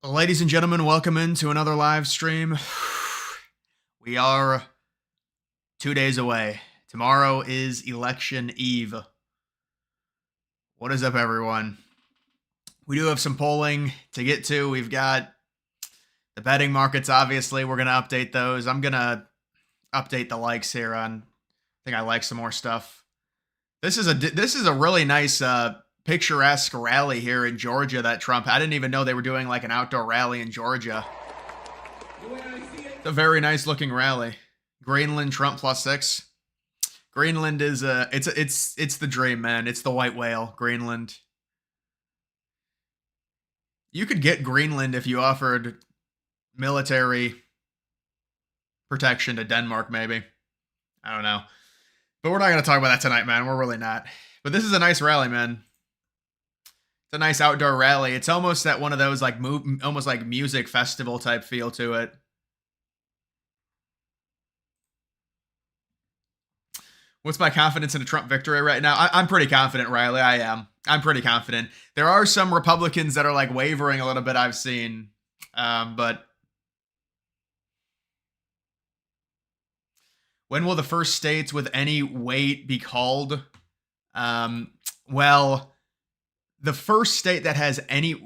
Well, ladies and gentlemen, welcome into another live stream. We are 2 days away. Tomorrow is election eve. What is up, everyone? We do have some polling to get to. We've got the betting markets, obviously. We're going to update those. I'm going to update the likes here on, I think I like some more stuff. This is a really nice picturesque rally here in Georgia that Trump, I didn't even know they were doing like an outdoor rally in Georgia. It's a very nice looking rally. Greenland, Trump +6. Greenland is it's the dream, man. It's the white whale, Greenland. You could get Greenland if you offered military protection to Denmark, maybe. I don't know. But we're not going to talk about that tonight, man. We're really not. But this is a nice rally, man. It's a nice outdoor rally. It's almost at one of those like almost like music festival type feel to it. What's my confidence in a Trump victory right now? I'm pretty confident, Riley. I am. I'm pretty confident. There are some Republicans that are like wavering a little bit, I've seen. But when will the first states with any weight be called? Well, the first state that has any,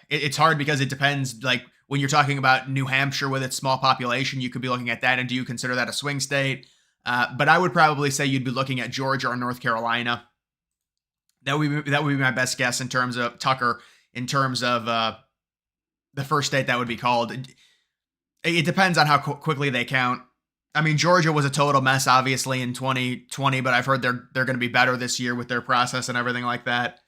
it's hard because it depends. Like when you're talking about New Hampshire with its small population, you could be looking at that. And do you consider that a swing state? But I would probably say you'd be looking at Georgia or North Carolina. That would be my best guess in terms of Tucker, in terms of the first state that would be called. It depends on how quickly they count. I mean, Georgia was a total mess, obviously, in 2020, but I've heard they're going to be better this year with their process and everything like that.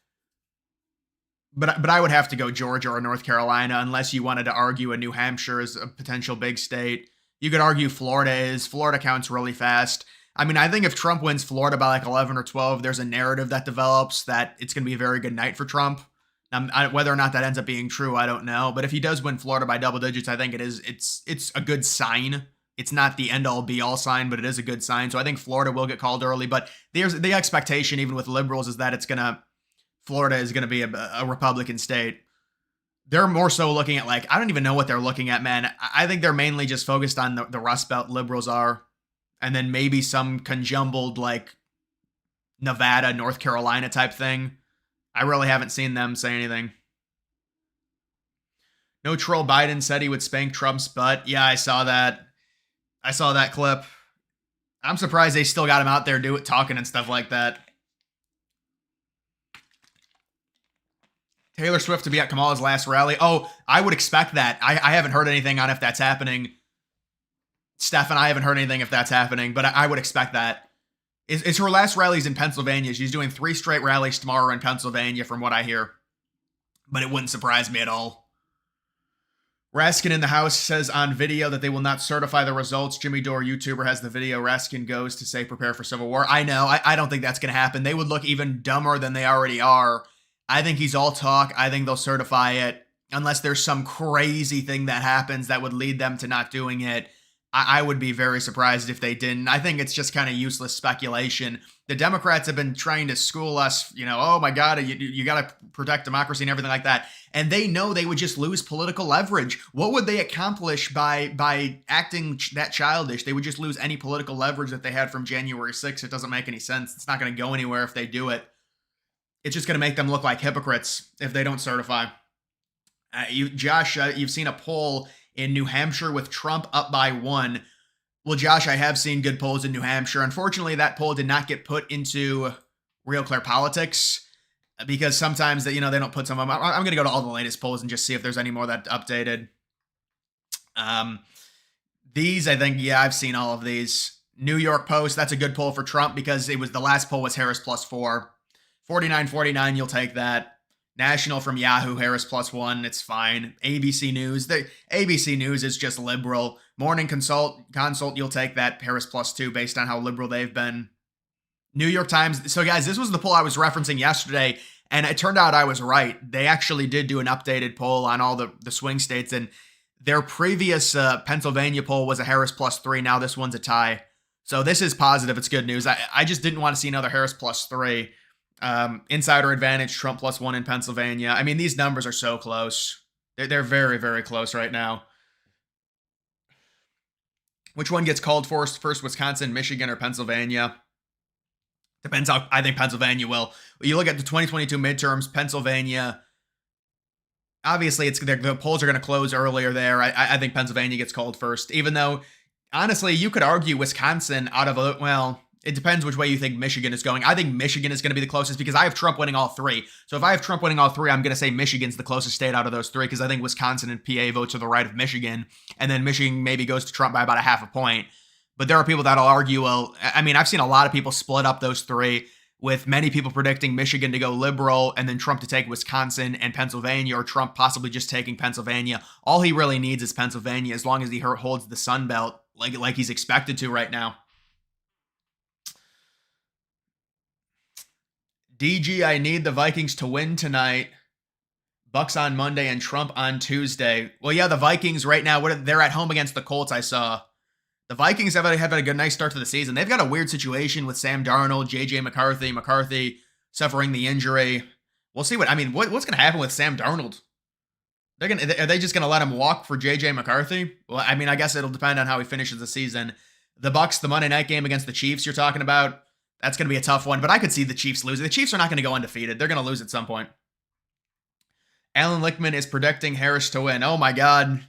But I would have to go Georgia or North Carolina unless you wanted to argue a New Hampshire is a potential big state. You could argue Florida is. Florida counts really fast. I mean, I think if Trump wins Florida by like 11 or 12, there's a narrative that develops that it's going to be a very good night for Trump. Whether or not that ends up being true, I don't know. But if he does win Florida by double digits, I think it's a good sign. It's not the end-all be-all sign, but it is a good sign. So I think Florida will get called early. But there's the expectation, even with liberals, is that Florida is going to be a Republican state. They're more so looking at like, I don't even know what they're looking at, man. I think they're mainly just focused on the Rust Belt liberals are. And then maybe some conjumbled like Nevada, North Carolina type thing. I really haven't seen them say anything. No troll Biden said he would spank Trump's butt. Yeah, I saw that. I saw that clip. I'm surprised they still got him out there talking and stuff like that. Taylor Swift to be at Kamala's last rally. Oh, I would expect that. I haven't heard anything on if that's happening. Steph and I haven't heard anything if that's happening, but I would expect that. It's her last rallies in Pennsylvania. She's doing 3 straight rallies tomorrow in Pennsylvania from what I hear. But it wouldn't surprise me at all. Raskin in the house says on video that they will not certify the results. Jimmy Dore, YouTuber, has the video. Raskin goes to say prepare for civil war. I know. I don't think that's going to happen. They would look even dumber than they already are. I think he's all talk. I think they'll certify it unless there's some crazy thing that happens that would lead them to not doing it. I would be very surprised if they didn't. I think it's just kind of useless speculation. The Democrats have been trying to school us, oh my God, you got to protect democracy and everything like that. And they know they would just lose political leverage. What would they accomplish by acting that childish? They would just lose any political leverage that they had from January 6th. It doesn't make any sense. It's not going to go anywhere if they do it. It's just going to make them look like hypocrites if they don't certify. Josh, you've seen a poll in New Hampshire with Trump up by 1. Well, Josh, I have seen good polls in New Hampshire. Unfortunately, that poll did not get put into Real Clear Politics because sometimes they don't put some of them. I'm going to go to all the latest polls and just see if there's any more that updated. These, I think, yeah, I've seen all of these. New York Post, that's a good poll for Trump because the last poll was Harris +4. 49-49, you'll take that. National from Yahoo, Harris +1, it's fine. ABC News, the ABC News is just liberal. Morning Consult, you'll take that, Harris +2, based on how liberal they've been. New York Times, so guys, this was the poll I was referencing yesterday, and it turned out I was right. They actually did do an updated poll on all the swing states, and their previous Pennsylvania poll was a Harris +3, now this one's a tie. So this is positive, it's good news. I just didn't want to see another Harris +3. Insider advantage, Trump +1 in Pennsylvania. I mean, these numbers are so close. They're very, very close right now. Which one gets called first, Wisconsin, Michigan, or Pennsylvania? Depends how I think Pennsylvania will. You look at the 2022 midterms, Pennsylvania. Obviously, the polls are going to close earlier there. I think Pennsylvania gets called first, even though honestly, you could argue Wisconsin out of well, it depends which way you think Michigan is going. I think Michigan is going to be the closest because I have Trump winning all three. So if I have Trump winning all three, I'm going to say Michigan's the closest state out of those three because I think Wisconsin and PA vote to the right of Michigan, and then Michigan maybe goes to Trump by about a half a point. But there are people that'll argue, well, I mean, I've seen a lot of people split up those three, with many people predicting Michigan to go liberal and then Trump to take Wisconsin and Pennsylvania, or Trump possibly just taking Pennsylvania. All he really needs is Pennsylvania as long as he holds the Sun Belt like he's expected to right now. DG, I need the Vikings to win tonight. Bucks on Monday and Trump on Tuesday. Well, yeah, the Vikings right now, they're at home against the Colts, I saw. The Vikings have had a good, nice start to the season. They've got a weird situation with Sam Darnold, J.J. McCarthy suffering the injury. We'll see what's going to happen with Sam Darnold? Are they just going to let him walk for J.J. McCarthy? Well, I mean, I guess it'll depend on how he finishes the season. The Bucks, the Monday night game against the Chiefs you're talking about, that's going to be a tough one, but I could see the Chiefs losing. The Chiefs are not going to go undefeated. They're going to lose at some point. Alan Lickman is predicting Harris to win. Oh my God.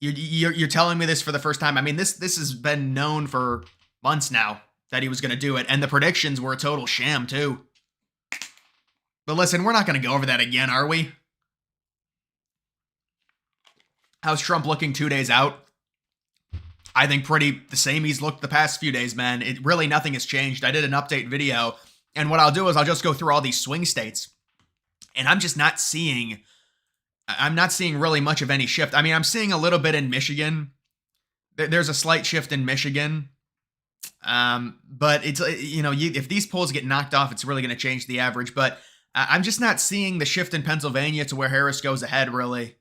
You're telling me this for the first time. I mean, this has been known for months now that he was going to do it, and the predictions were a total sham too. But listen, we're not going to go over that again, are we? How's Trump looking 2 days out? I think pretty the same he's looked the past few days, man. Really nothing has changed. I did an update video, and what I'll do is I'll just go through all these swing states, and I'm not seeing really much of any shift. I mean, I'm seeing a little bit in Michigan. There's a slight shift in Michigan. But it's, if these polls get knocked off, it's really going to change the average. But I'm just not seeing the shift in Pennsylvania to where Harris goes ahead, really.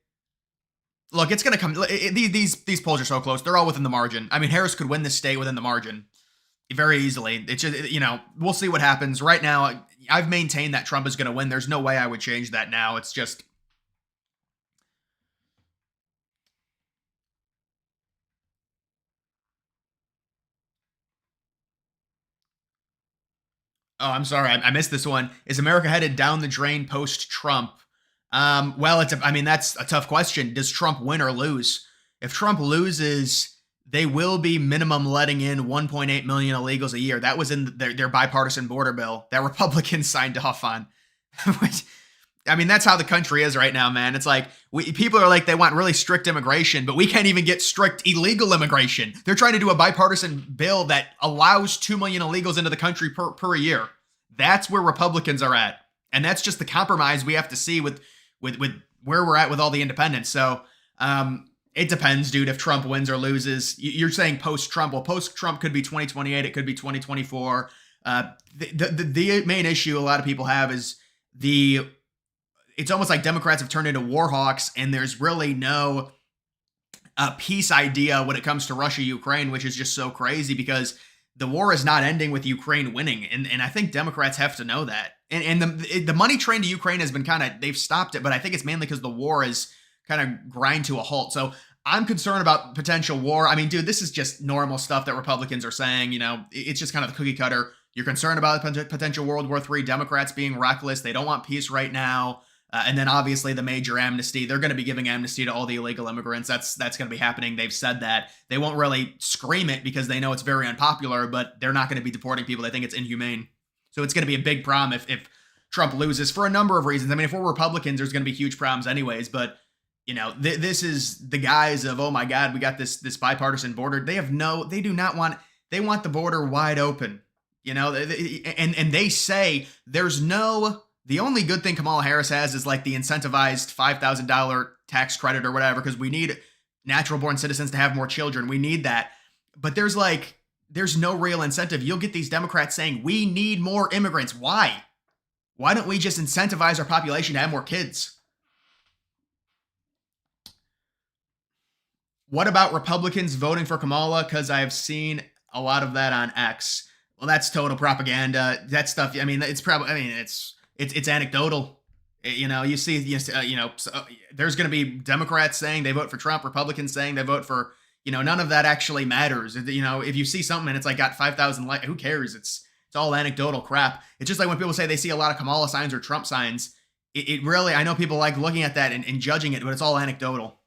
Look, it's going to come. These polls are so close. They're all within the margin. I mean, Harris could win this state within the margin very easily. It's just, we'll see what happens. Right now, I've maintained that Trump is going to win. There's no way I would change that now. It's just... Oh, I'm sorry. I missed this one. Is America headed down the drain post-Trump? Well, that's a tough question. Does Trump win or lose? If Trump loses, they will be minimum letting in 1.8 million illegals a year. That was in their bipartisan border bill that Republicans signed off on. I mean, that's how the country is right now, man. It's like people are like, they want really strict immigration, but we can't even get strict illegal immigration. They're trying to do a bipartisan bill that allows 2 million illegals into the country per year. That's where Republicans are at. And that's just the compromise we have to see with where we're at with all the independents. So it depends, dude, if Trump wins or loses. You're saying post-Trump. Well, post-Trump could be 2028. It could be 2024. The main issue a lot of people have is it's almost like Democrats have turned into war hawks, and there's really no peace idea when it comes to Russia-Ukraine, which is just so crazy because the war is not ending with Ukraine winning. And I think Democrats have to know that. And the money train to Ukraine has been they've stopped it, but I think it's mainly because the war is kind of grind to a halt. So I'm concerned about potential war. I mean, dude, this is just normal stuff that Republicans are saying. It's just kind of the cookie cutter. You're concerned about potential World War III, Democrats being reckless. They don't want peace right now. And then obviously the major amnesty, they're going to be giving amnesty to all the illegal immigrants. That's going to be happening. They've said that. They won't really scream it because they know it's very unpopular, but they're not going to be deporting people. They think it's inhumane. So it's going to be a big problem if Trump loses for a number of reasons. I mean, if we're Republicans, there's going to be huge problems anyways, but this is the guise of, oh my God, we got this bipartisan border. They want the border wide open, and they say the only good thing Kamala Harris has is like the incentivized $5,000 tax credit or whatever, because we need natural born citizens to have more children. We need that. But there's no real incentive. You'll get these Democrats saying, we need more immigrants. Why? Why don't we just incentivize our population to have more kids? What about Republicans voting for Kamala? Because I have seen a lot of that on X. Well, that's total propaganda. That stuff, it's anecdotal. You see, there's going to be Democrats saying they vote for Trump, Republicans saying they vote for, none of that actually matters. If you see something and it's like got 5,000 likes, who cares? It's all anecdotal crap. It's just like when people say they see a lot of Kamala signs or Trump signs. It really, I know people like looking at that and judging it, but it's all anecdotal.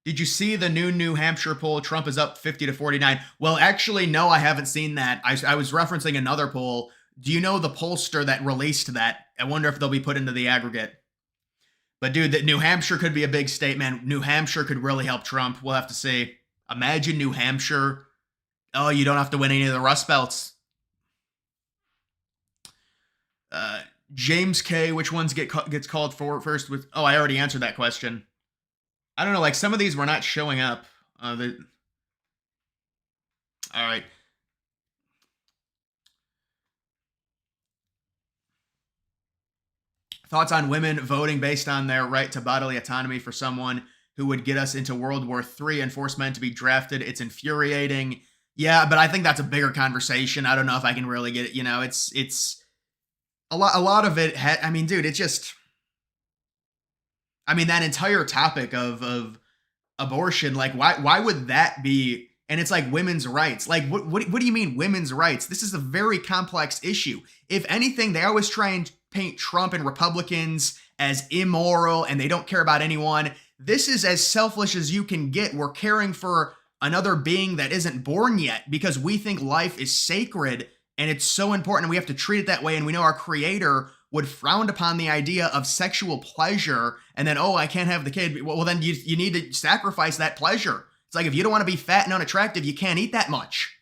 Did you see the New Hampshire poll? Trump is up 50 to 49. Well, actually, no, I haven't seen that. I was referencing another poll. Do you know the pollster that released that? I wonder if they'll be put into the aggregate. But dude, that New Hampshire could be a big state, man. New Hampshire could really help Trump. We'll have to see. Imagine New Hampshire. Oh, you don't have to win any of the Rust Belts. James K. Which ones gets called for first? I already answered that question. I don't know. Like some of these were not showing up. All right. Thoughts on women voting based on their right to bodily autonomy for someone who would get us into World War III and force men to be drafted? It's infuriating. Yeah, but I think that's a bigger conversation. I don't know if I can really get it. It's a lot of it. Dude, it's just. That entire topic of abortion, like why would that be? And it's like women's rights. Like what do you mean women's rights? This is a very complex issue. If anything, they always try and paint Trump and Republicans as immoral and they don't care about anyone. This is as selfish as you can get. We're caring for another being that isn't born yet because we think life is sacred and it's so important and we have to treat it that way. And we know our creator would frown upon the idea of sexual pleasure and then, I can't have the kid. Well, then you need to sacrifice that pleasure. It's like if you don't want to be fat and unattractive, you can't eat that much.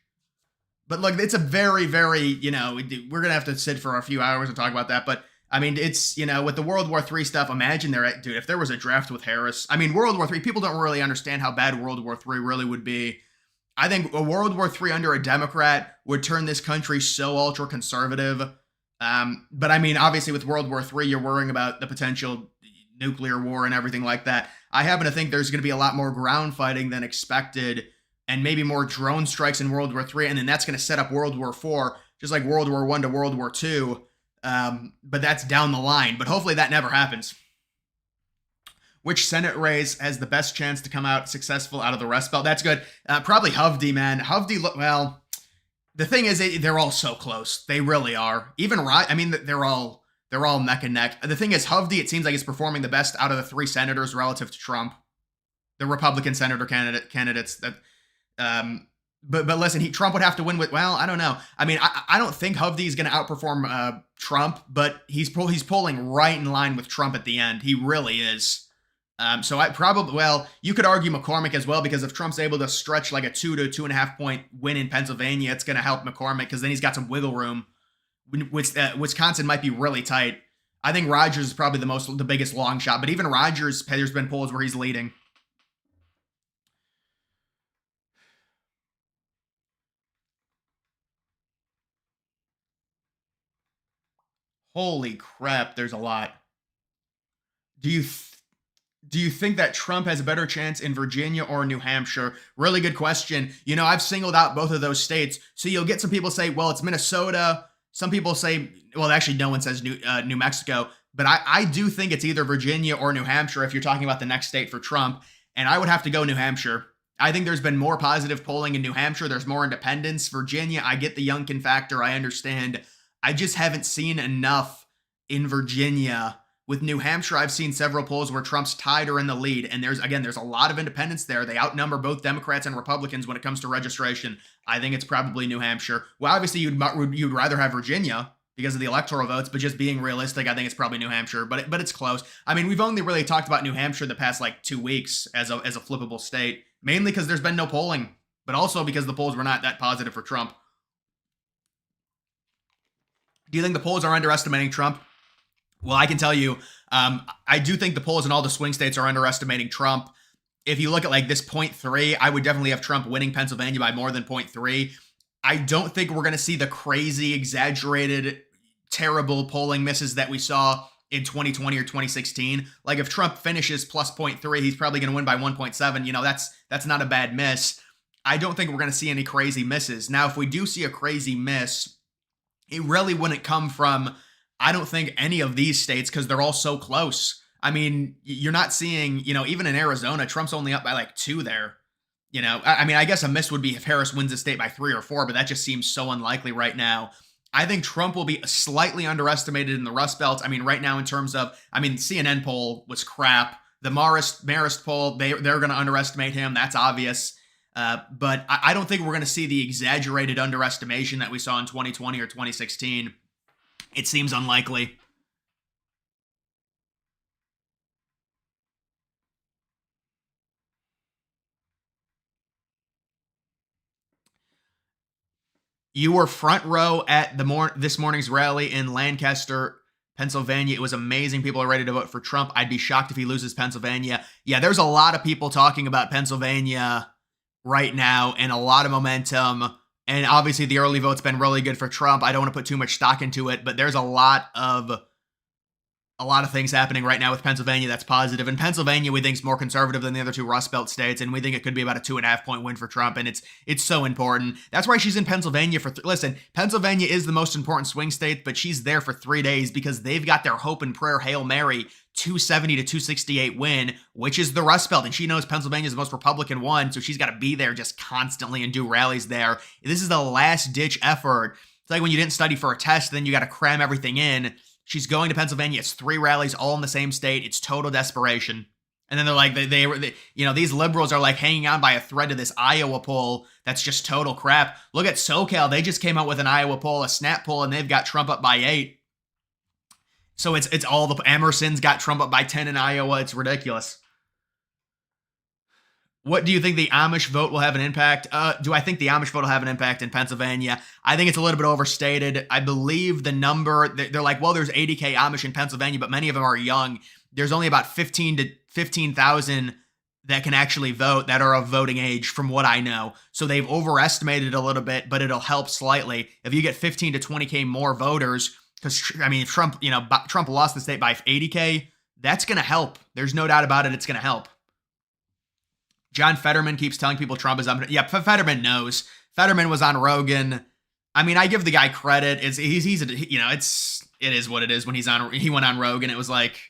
But look, it's a very, very, we're going to have to sit for a few hours and talk about that. But it's, with the World War III stuff, imagine dude, if there was a draft with Harris. World War III, people don't really understand how bad World War III really would be. I think a World War III under a Democrat would turn this country so ultra conservative. But obviously with World War III, you're worrying about the potential nuclear war and everything like that. I happen to think there's going to be a lot more ground fighting than expected and maybe more drone strikes in World War III. And then that's going to set up World War IV, just like World War I to World War II. But that's down the line. But hopefully that never happens. Which Senate race has the best chance to come out successful out of the Rust Belt? That's good. Probably Hovde, man. Hovde, the thing is, they're all so close. They really are. Even they're all neck and neck. The thing is, Hovde, it seems like it's performing the best out of the three senators relative to Trump, the Republican senator candidates. That, but listen, Trump would have to win with. Well, I don't know. I don't think Hovde is going to outperform Trump, but he's polling right in line with Trump at the end. He really is. So you could argue McCormick as well, because if Trump's able to stretch like a 2 to 2.5 point win in Pennsylvania, it's going to help McCormick because then he's got some wiggle room. Wisconsin might be really tight. I think Rogers is probably the biggest long shot, but even Rogers, there's been polls where he's leading. Holy crap, there's a lot. Do you think that Trump has a better chance in Virginia or New Hampshire? Really good question. I've singled out both of those states. So you'll get some people say, well, it's Minnesota. Some people say, well, actually no one says New Mexico. But I do think it's either Virginia or New Hampshire if you're talking about the next state for Trump. And I would have to go New Hampshire. I think there's been more positive polling in New Hampshire. There's more independents. Virginia, I get the Youngkin factor. I understand. I just haven't seen enough in Virginia. With New Hampshire, I've seen several polls where Trump's tied or in the lead. And there's a lot of independents there. They outnumber both Democrats and Republicans when it comes to registration. I think it's probably New Hampshire. Well, obviously, you'd rather have Virginia because of the electoral votes, but just being realistic, I think it's probably New Hampshire. But it's close. We've only really talked about New Hampshire the past 2 weeks as a flippable state, mainly because there's been no polling, but also because the polls were not that positive for Trump. Do you think the polls are underestimating Trump? Well, I can tell you, I do think the polls in all the swing states are underestimating Trump. If you look at this 0.3, I would definitely have Trump winning Pennsylvania by more than 0.3. I don't think we're going to see the crazy, exaggerated, terrible polling misses that we saw in 2020 or 2016. If Trump finishes plus 0.3, he's probably going to win by 1.7. That's not a bad miss. I don't think we're going to see any crazy misses. Now, if we do see a crazy miss, it really wouldn't come from I don't think any of these states, because they're all so close. I mean, you're not seeing, even in Arizona, Trump's only up by like 2 there. I mean, I guess a miss would be if Harris wins the state by 3 or 4, but that just seems so unlikely right now. I think Trump will be slightly underestimated in the Rust Belt. I mean, right now, in terms of, CNN poll was crap. The Marist poll, they're going to underestimate him. That's obvious. But I don't think we're going to see the exaggerated underestimation that we saw in 2020 or 2016. It seems unlikely. You were front row at this morning's rally in Lancaster, Pennsylvania. It was amazing. People are ready to vote for Trump. I'd be shocked if he loses Pennsylvania. Yeah, there's a lot of people talking about Pennsylvania right now and a lot of momentum. And obviously the early vote's been really good for Trump. I don't want to put too much stock into it, but there's a lot of things happening right now with Pennsylvania that's positive. And Pennsylvania, we think, is more conservative than the other 2 Rust Belt states, and we think it could be about a 2.5-point win for Trump, and it's so important. That's why she's in Pennsylvania for listen, Pennsylvania is the most important swing state, but she's there for 3 days because they've got their hope and prayer Hail Mary 270 to 268 win, which is the Rust Belt, and she knows Pennsylvania is the most Republican one, so she's got to be there just constantly and do rallies there. This is the last-ditch effort. It's like when you didn't study for a test, then you got to cram everything in. She's going to Pennsylvania. It's 3 rallies all in the same state. It's total desperation. And then they're like, these liberals are like hanging on by a thread to this Iowa poll that's just total crap. Look at SoCal. They just came out with an Iowa poll, a snap poll, and they've got Trump up by 8. So it's all the Emerson's got Trump up by 10 in Iowa. It's ridiculous. What do you think the Amish vote will have an impact? Do I think the Amish vote will have an impact in Pennsylvania? I think it's a little bit overstated. I believe the number, they're like, well, there's 80K Amish in Pennsylvania, but many of them are young. There's only about 15,000 that can actually vote that are of voting age from what I know. So they've overestimated a little bit, but it'll help slightly. If you get 15 to 20K more voters, because, if Trump lost the state by 80K, that's going to help. There's no doubt about it. It's going to help. John Fetterman keeps telling people Trump is up. Yeah, Fetterman knows. Fetterman was on Rogan. I give the guy credit. It is what it is when he went on Rogan. It was like,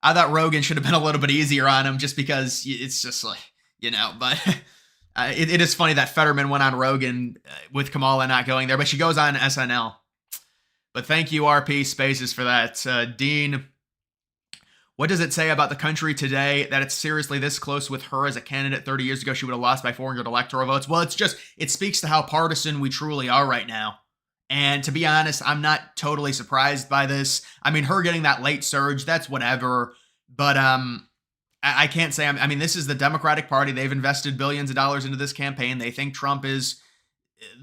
I thought Rogan should have been a little bit easier on him just because it's just like, but it is funny that Fetterman went on Rogan with Kamala not going there, but she goes on SNL. But thank you, RP Spaces, for that. Dean, what does it say about the country today that it's seriously this close with her as a candidate? 30 years ago, she would have lost by 400 electoral votes. Well, it speaks to how partisan we truly are right now. And to be honest, I'm not totally surprised by this. Her getting that late surge, that's whatever. But I can't say, this is the Democratic Party. They've invested billions of dollars into this campaign. They think Trump is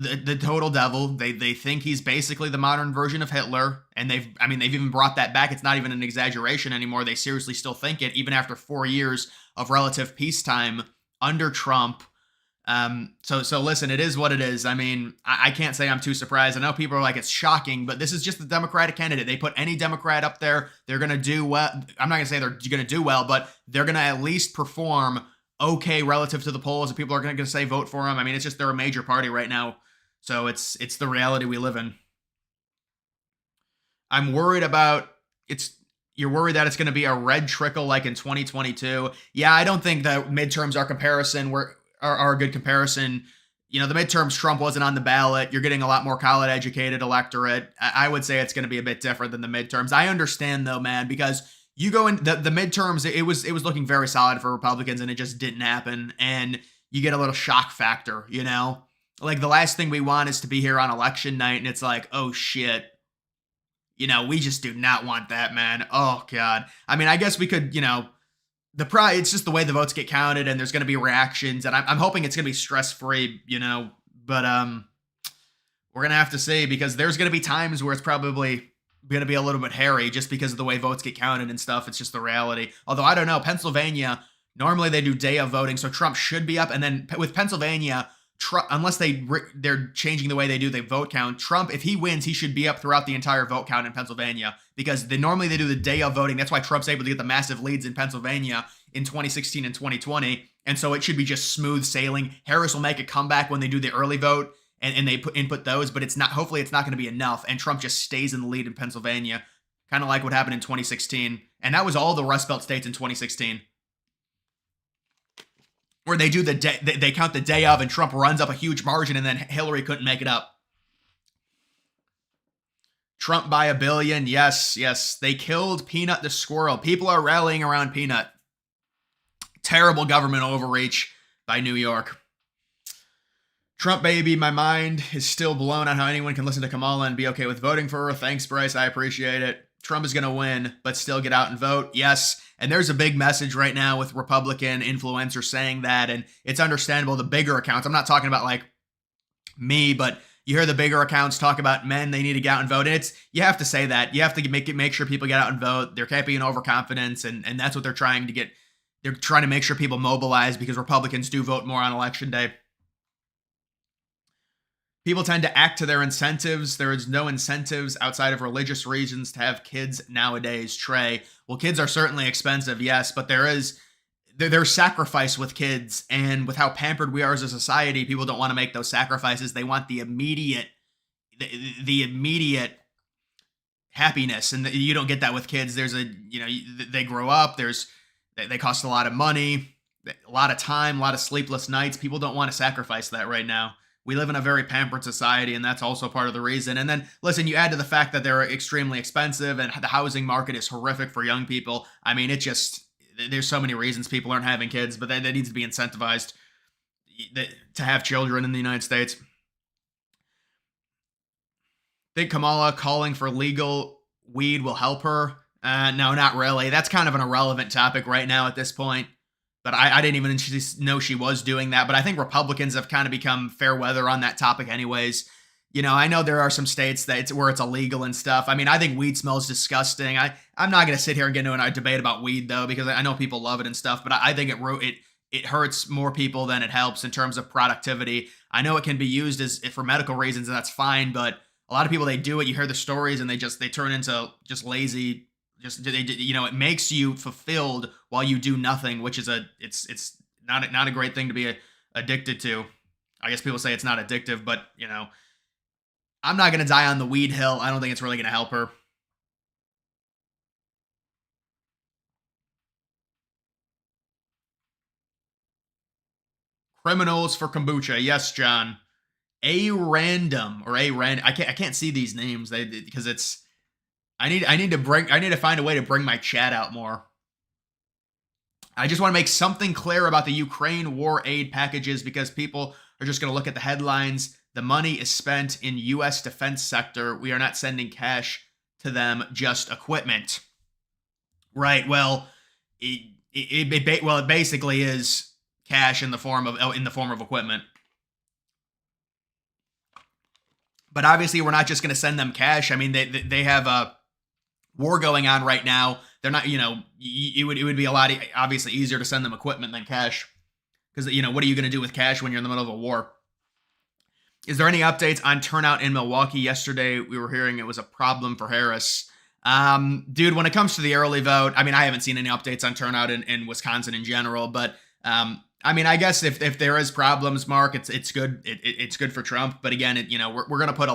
the total devil. They think he's basically the modern version of Hitler, and they've even brought that back. It's not even an exaggeration anymore. They seriously still think it, even after 4 years of relative peacetime under Trump. So listen, it is what it is. I can't say I'm too surprised. I know people are like, it's shocking, but this is just the Democratic candidate. They put any Democrat up there, they're going to do well. I'm not going to say they're going to do well, but they're going to at least perform okay relative to the polls, and people are going to say vote for him. It's just they're a major party right now. So it's the reality we live in. I'm worried about you're worried that it's going to be a red trickle like in 2022. Yeah, I don't think that midterms are a good comparison. The midterms, Trump wasn't on the ballot. You're getting a lot more college educated electorate. I would say it's going to be a bit different than the midterms. I understand though, man, because you go in the midterms, it was looking very solid for Republicans, and it just didn't happen. And you get a little shock factor, Like the last thing we want is to be here on election night, and it's like, oh shit, we just do not want that, man. Oh god. I guess we could, it's just the way the votes get counted, and there's going to be reactions, and I'm hoping it's going to be stress free, But we're gonna have to see, because there's going to be times where it's probably going to be a little bit hairy just because of the way votes get counted and stuff. It's just the reality. Although I don't know, Pennsylvania, normally they do day of voting, so Trump should be up. And then with Pennsylvania, unless they're changing the way they do the vote count, Trump, if he wins, he should be up throughout the entire vote count in Pennsylvania, because normally they do the day of voting. That's why Trump's able to get the massive leads in Pennsylvania in 2016 and 2020. And so it should be just smooth sailing. Harris will make a comeback when they do the early vote, and they input those, but it's not. Hopefully, it's not going to be enough, and Trump just stays in the lead in Pennsylvania, kind of like what happened in 2016, and that was all the Rust Belt states in 2016, where they do they count the day of, and Trump runs up a huge margin, and then Hillary couldn't make it up. Trump by $1 billion. Yes, yes. They killed Peanut the squirrel. People are rallying around Peanut. Terrible government overreach by New York. Trump baby, my mind is still blown on how anyone can listen to Kamala and be okay with voting for her. Thanks, Bryce. I appreciate it. Trump is going to win, but still get out and vote. Yes. And there's a big message right now with Republican influencers saying that, and it's understandable. The bigger accounts, I'm not talking about like me, but you hear the bigger accounts talk about men, they need to get out and vote. And you have to say that. You have to make sure people get out and vote. There can't be an overconfidence, and that's what they're trying to get. They're trying to make sure people mobilize because Republicans do vote more on election day. People tend to act to their incentives. There is no incentives outside of religious reasons to have kids nowadays, Trey. Well, kids are certainly expensive, yes, but there's sacrifice with kids, and with how pampered we are as a society, people don't want to make those sacrifices. They want the immediate happiness, and you don't get that with kids. They grow up. They cost a lot of money, a lot of time, a lot of sleepless nights. People don't want to sacrifice that right now. We live in a very pampered society, and that's also part of the reason. And then, listen, you add to the fact that they're extremely expensive, and the housing market is horrific for young people. I mean, there's so many reasons people aren't having kids, but that needs to be incentivized to have children in the United States. Think Kamala calling for legal weed will help her? No, not really. That's kind of an irrelevant topic right now at this point. But I didn't even know she was doing that. But I think Republicans have kind of become fair weather on that topic anyways. I know there are some states where it's illegal and stuff. I mean, I think weed smells disgusting. I'm not going to sit here and get into a debate about weed, though, because I know people love it and stuff. But I think it hurts more people than it helps in terms of productivity. I know it can be used for medical reasons, and that's fine. But a lot of people, they do it. You hear the stories, and they turn into just lazy. It makes you fulfilled while you do nothing, which is it's not a great thing to be addicted to. I guess people say it's not addictive, but I'm not going to die on the weed hill. I don't think it's really going to help her. Criminals for kombucha. Yes, John. I can't see these names because I need to find a way to bring my chat out more. I just want to make something clear about the Ukraine war aid packages because people are just going to look at the headlines. The money is spent in U.S. defense sector. We are not sending cash to them, just equipment. Right. Well, it basically is cash in the form of equipment. But obviously, we're not just going to send them cash. I mean, they have a war going on right now. They're not, it would be a lot obviously easier to send them equipment than cash, because what are you going to do with cash when you're in the middle of a war? Is there any updates on turnout in Milwaukee? Yesterday, we were hearing it was a problem for Harris. Dude, when it comes to the early vote, I mean, I haven't seen any updates on turnout in Wisconsin in general, but I mean, I guess if there is problems, Mark, it's good. It's good for Trump. But again, we're going to put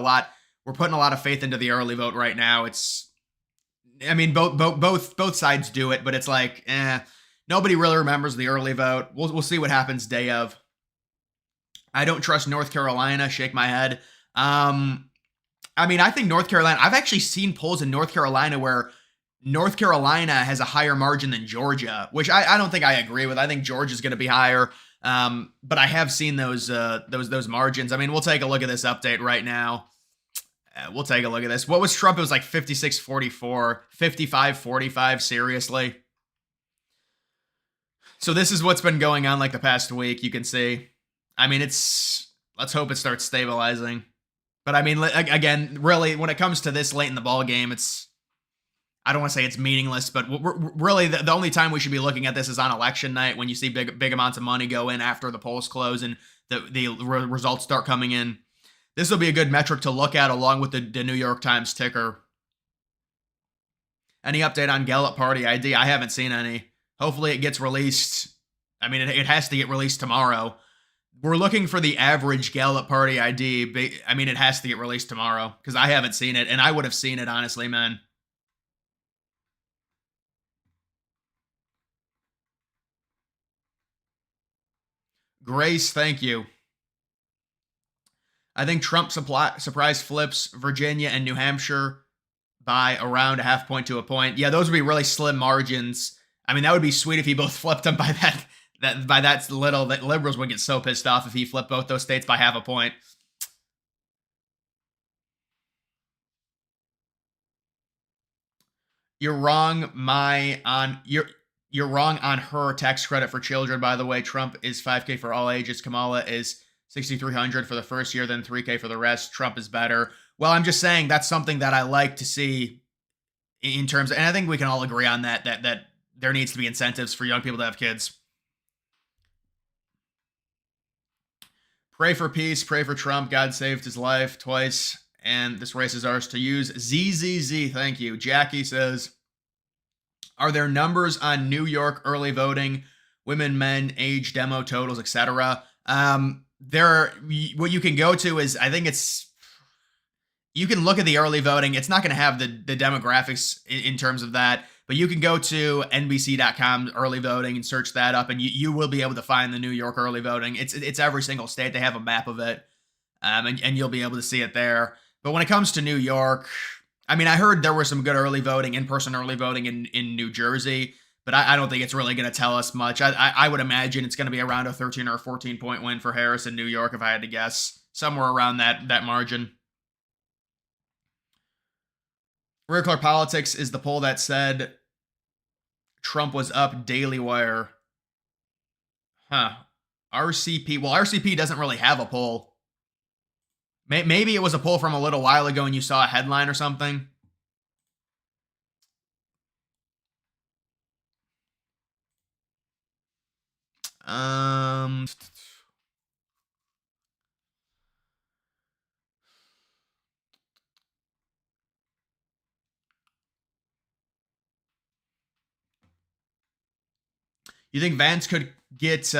we're putting a lot of faith into the early vote right now. I mean, both sides do it, but it's like, nobody really remembers the early vote. We'll see what happens day of. I don't trust North Carolina. Shake my head. I mean, I think North Carolina, I've actually seen polls in North Carolina where North Carolina has a higher margin than Georgia, which I don't think I agree with. I think Georgia's going to be higher. But I have seen those margins. I mean, we'll take a look at this update right now. We'll take a look at this. What was Trump? It was like 56-44, 55-45. Seriously. So this is what's been going on like the past week. You can see. I mean, let's hope it starts stabilizing. But I mean, again, really, when it comes to this late in the ball game, I don't want to say it's meaningless, but really the only time we should be looking at this is on election night, when you see big amounts of money go in after the polls close and the results start coming in. This will be a good metric to look at along with the New York Times ticker. Any update on Gallup Party ID? I haven't seen any. Hopefully it gets released. I mean, it has to get released tomorrow. We're looking for the average Gallup Party ID. I mean, it has to get released tomorrow because I haven't seen it, and I would have seen it, honestly, man. Grace, thank you. I think Trump surprise flips Virginia and New Hampshire by around a half point to a point. Yeah, those would be really slim margins. I mean, that would be sweet if he both flipped them by that little. That liberals would get so pissed off if he flipped both those states by half a point. You're wrong, you're wrong on her tax credit for children, by the way. Trump is 5K for all ages. Kamala is 6,300 for the first year, then 3K for the rest. Trump is better. Well, I'm just saying that's something that I like to see in terms of, and I think we can all agree on that there needs to be incentives for young people to have kids. Pray for peace, pray for Trump. God saved his life twice, and this race is ours to use. ZZZ, thank you. Jackie says, are there numbers on New York early voting, women, men, age, demo totals, etc.? What you can go to is, I think you can look at the early voting. It's not going to have the demographics in terms of that, but you can go to NBC.com early voting and search that up, and you will be able to find the New York early voting. It's every single state. They have a map of it, and you'll be able to see it there. But when it comes to New York, I mean, I heard there was some good early voting, in-person early voting in New Jersey, but I don't think it's really going to tell us much. I would imagine it's going to be around a 13 or 14 point win for Harris in New York, if I had to guess, somewhere around that margin. Real Clear Politics is the poll that said Trump was up. Daily Wire. Huh. RCP. Well, RCP doesn't really have a poll. Maybe it was a poll from a little while ago and you saw a headline or something. You think Vance could get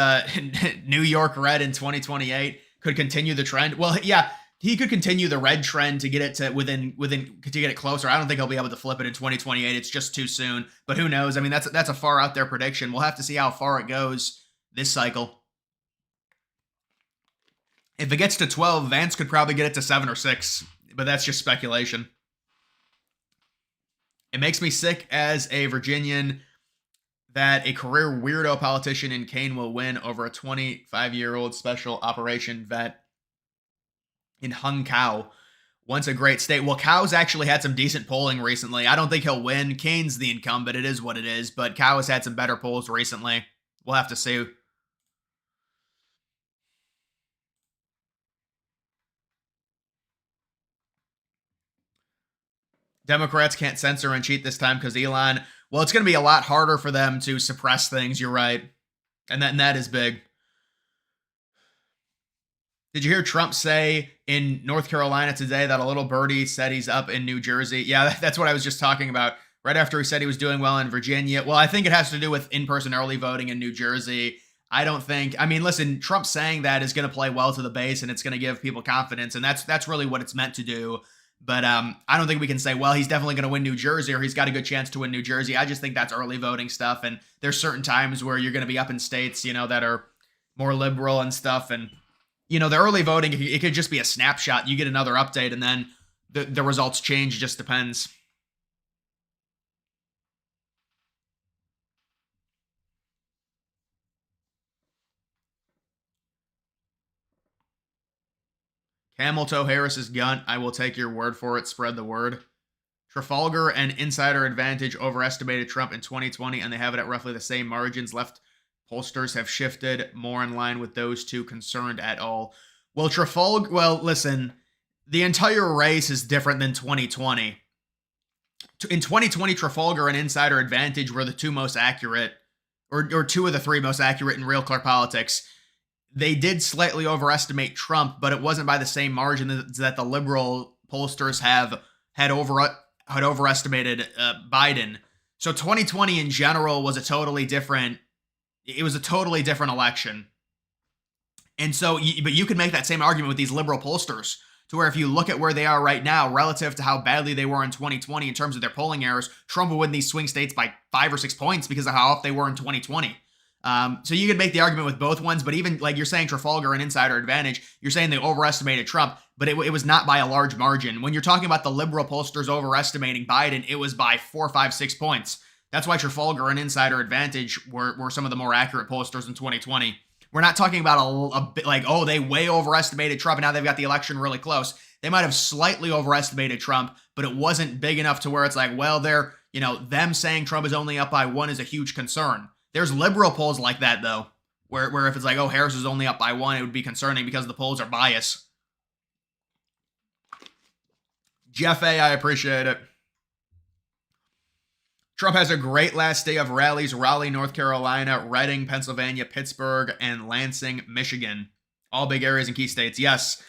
New York red in 2028? Could continue the trend? Well, yeah, he could continue the red trend to get it to within to get it closer. I don't think he'll be able to flip it in 2028. It's just too soon. But who knows? I mean, that's a far out there prediction. We'll have to see how far it goes this cycle. If it gets to 12, Vance could probably get it to 7 or 6, but that's just speculation. It makes me sick as a Virginian that a career weirdo politician in Kane will win over a 25-year-old special operation vet in Hung Khao. Once a great state. Well, Khau's actually had some decent polling recently. I don't think he'll win. Kane's the incumbent. It is what it is, but Khao has had some better polls recently. We'll have to see. Democrats can't censor and cheat this time because Elon. Well, it's going to be a lot harder for them to suppress things. You're right. And that is big. Did you hear Trump say in North Carolina today that a little birdie said he's up in New Jersey? Yeah, that's what I was just talking about. Right after he said he was doing well in Virginia. Well, I think it has to do with in-person early voting in New Jersey. I don't think, I mean, listen, Trump saying that is going to play well to the base and it's going to give people confidence. And that's really what it's meant to do. But I don't think we can say, well, he's definitely going to win New Jersey or he's got a good chance to win New Jersey. I just think that's early voting stuff. And there's certain times where you're going to be up in states, that are more liberal and stuff. And, the early voting, it could just be a snapshot. You get another update and then the results change. It just depends. Camel toe Harris's gun. I will take your word for it. Spread the word. Trafalgar and insider advantage overestimated Trump in 2020, and they have it at roughly the same margins. Left pollsters have shifted more in line with those two concerned at all. Well, listen, the entire race is different than 2020. In 2020, Trafalgar and insider advantage were the two most accurate, or two of the three most accurate in Real Clear Politics. They did slightly overestimate Trump, but it wasn't by the same margin that the liberal pollsters had overestimated Biden. So 2020 in general was a totally different election. And so, but you could make that same argument with these liberal pollsters, to where if you look at where they are right now relative to how badly they were in 2020 in terms of their polling errors, Trump would win these swing states by 5 or 6 points because of how off they were in 2020. So you could make the argument with both ones, but even like you're saying Trafalgar and insider advantage, you're saying they overestimated Trump, but it was not by a large margin. When you're talking about the liberal pollsters overestimating Biden, it was by 4, 5, 6 points. That's why Trafalgar and insider advantage were some of the more accurate pollsters in 2020. We're not talking about a bit like, oh, they way overestimated Trump and now they've got the election really close. They might have slightly overestimated Trump, but it wasn't big enough to where it's like, well, they're, them saying Trump is only up by 1 is a huge concern. There's liberal polls like that, though, where if it's like, oh, Harris is only up by 1, it would be concerning because the polls are biased. Jeff A., I appreciate it. Trump has a great last day of rallies: Raleigh, North Carolina, Reading, Pennsylvania, Pittsburgh, and Lansing, Michigan. All big areas and key states. Yes.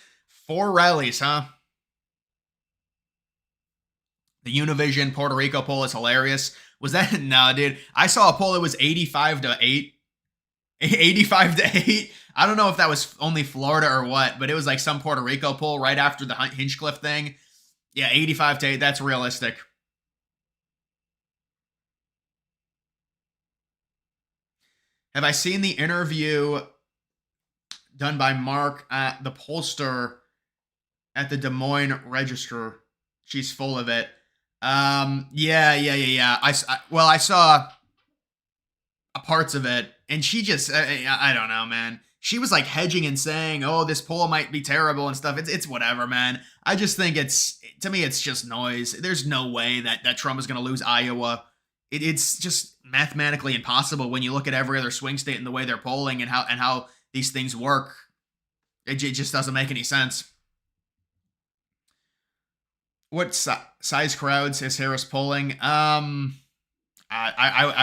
4 rallies, huh? The Univision Puerto Rico poll is hilarious. Was that? No, dude. I saw a poll that was 85-8. 85-8. I don't know if that was only Florida or what, but it was like some Puerto Rico poll right after the Hinchcliffe thing. Yeah, 85-8. That's realistic. Have I seen the interview done by Mark at the pollster at the Des Moines Register? She's full of it. Yeah. I saw parts of it, and she just, I don't know, man. She was like hedging and saying, oh, this poll might be terrible and stuff. It's whatever, man. I just think to me, it's just noise. There's no way that Trump is going to lose Iowa. It's just mathematically impossible when you look at every other swing state and the way they're polling and how these things work. It just doesn't make any sense. What size crowds is Harris polling? I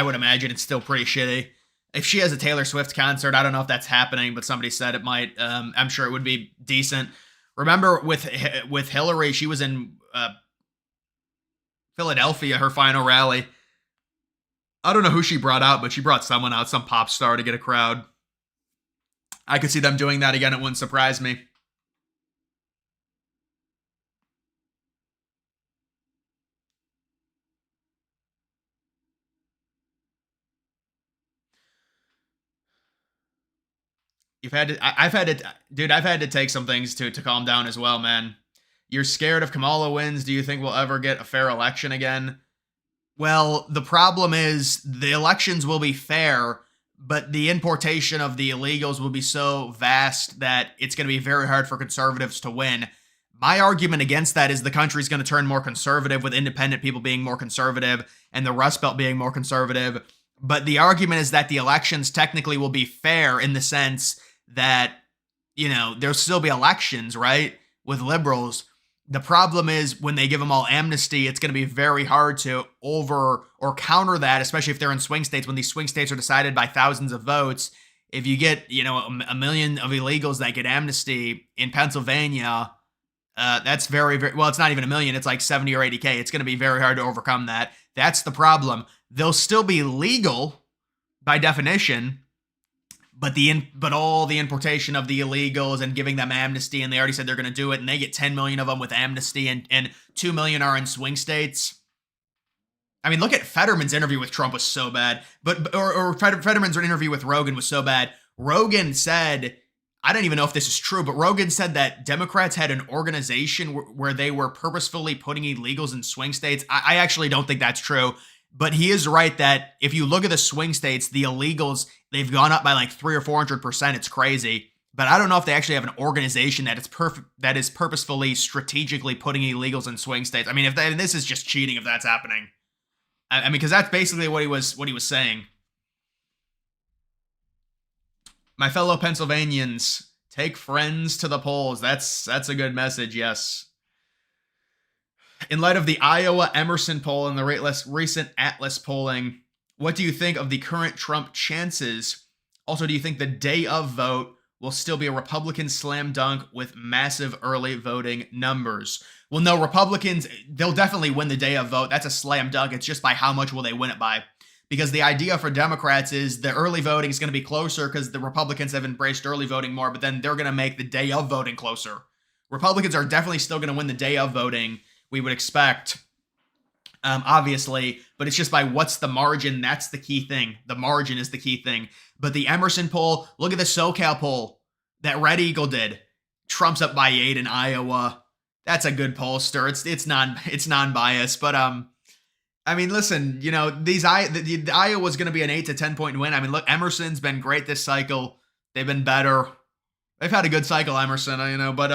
would imagine it's still pretty shitty. If she has a Taylor Swift concert, I don't know if that's happening, but somebody said it might. I'm sure it would be decent. Remember with Hillary, she was in Philadelphia, her final rally. I don't know who she brought out, but she brought someone out, some pop star, to get a crowd. I could see them doing that again. It wouldn't surprise me. I've had to take some things to calm down as well, man. You're scared if Kamala wins. Do you think we'll ever get a fair election again? Well, the problem is the elections will be fair, but the importation of the illegals will be so vast that it's going to be very hard for conservatives to win. My argument against that is the country's going to turn more conservative, with independent people being more conservative and the Rust Belt being more conservative. But the argument is that the elections technically will be fair in the sense that, there'll still be elections, right, with liberals. The problem is when they give them all amnesty, it's going to be very hard to over or counter that, especially if they're in swing states, when these swing states are decided by thousands of votes. If you get, a million of illegals that get amnesty in Pennsylvania, that's very, very, well, it's not even a million. It's like 70 or 80K. It's going to be very hard to overcome that. That's the problem. They'll still be legal by definition, but all the importation of the illegals and giving them amnesty, and they already said they're going to do it, and they get 10 million of them with amnesty, and 2 million are in swing states. I mean, look at Fetterman's interview with Trump was so bad, or Fetterman's interview with Rogan was so bad. Rogan said, I don't even know if this is true, but Rogan said that Democrats had an organization where they were purposefully putting illegals in swing states. I actually don't think that's true. But he is right that if you look at the swing states, the illegals, they've gone up by like 300 or 400%. It's crazy. But I don't know if they actually have an organization that is purposefully, strategically putting illegals in swing states. I mean, this is just cheating if that's happening. I mean, because that's basically what he was saying. My fellow Pennsylvanians, take friends to the polls. That's a good message. Yes. In light of the Iowa Emerson poll and the recent Atlas polling, what do you think of the current Trump chances? Also, do you think the day of vote will still be a Republican slam dunk with massive early voting numbers? Well, no, Republicans, they'll definitely win the day of vote. That's a slam dunk. It's just by how much will they win it by. because the idea for Democrats is the early voting is going to be closer because the Republicans have embraced early voting more, but then they're going to make the day of voting closer. Republicans are definitely still going to win the day of voting, we would expect, obviously, but it's just by what's the margin. That's the key thing. The margin is the key thing. But the Emerson poll, look at the SoCal poll that Red Eagle did. Trump's up by 8 in Iowa. That's a good pollster. It's non-biased, but I mean, listen, you know, the Iowa's going to be an 8 to 10 point win. I mean, look, Emerson's been great this cycle. They've been better. They've had a good cycle, Emerson, you know, but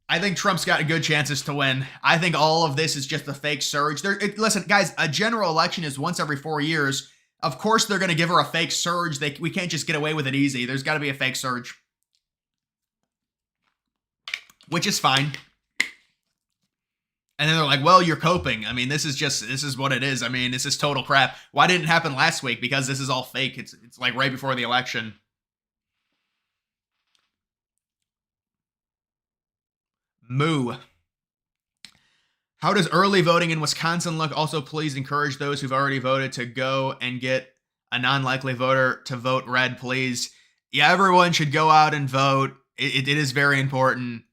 I think Trump's got good chances to win. I think all of this is just a fake surge. Listen, guys, a general election is once every 4 years. Of course, they're going to give her a fake surge. We can't just get away with it easy. There's got to be a fake surge, which is fine. And then they're like, well, you're coping. I mean, this is what it is. I mean, this is total crap. Why didn't it happen last week? Because this is all fake. It's like right before the election. Moo. How does early voting in Wisconsin look? Also, please encourage those who've already voted to go and get a non-likely voter to vote red, please. Yeah, everyone should go out and vote. It is very important.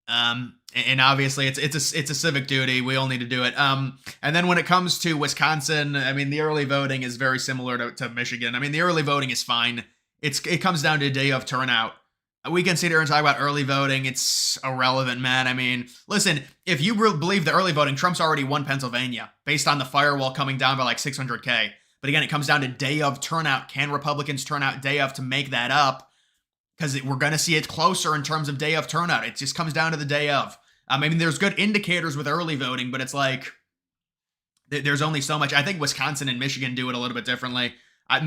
And obviously it's a civic duty. We all need to do it. And then when it comes to Wisconsin, I mean, the early voting is very similar to Michigan. I mean, the early voting is fine. It comes down to day of turnout. We can sit here and talk about early voting. It's irrelevant, man. I mean, listen, if you believe the early voting, Trump's already won Pennsylvania based on the firewall coming down by like 600K. But again, it comes down to day of turnout. Can Republicans turn out day of to make that up? Because we're going to see it closer in terms of day of turnout. It just comes down to the day of. I mean, there's good indicators with early voting, but it's like there's only so much. I think Wisconsin and Michigan do it a little bit differently.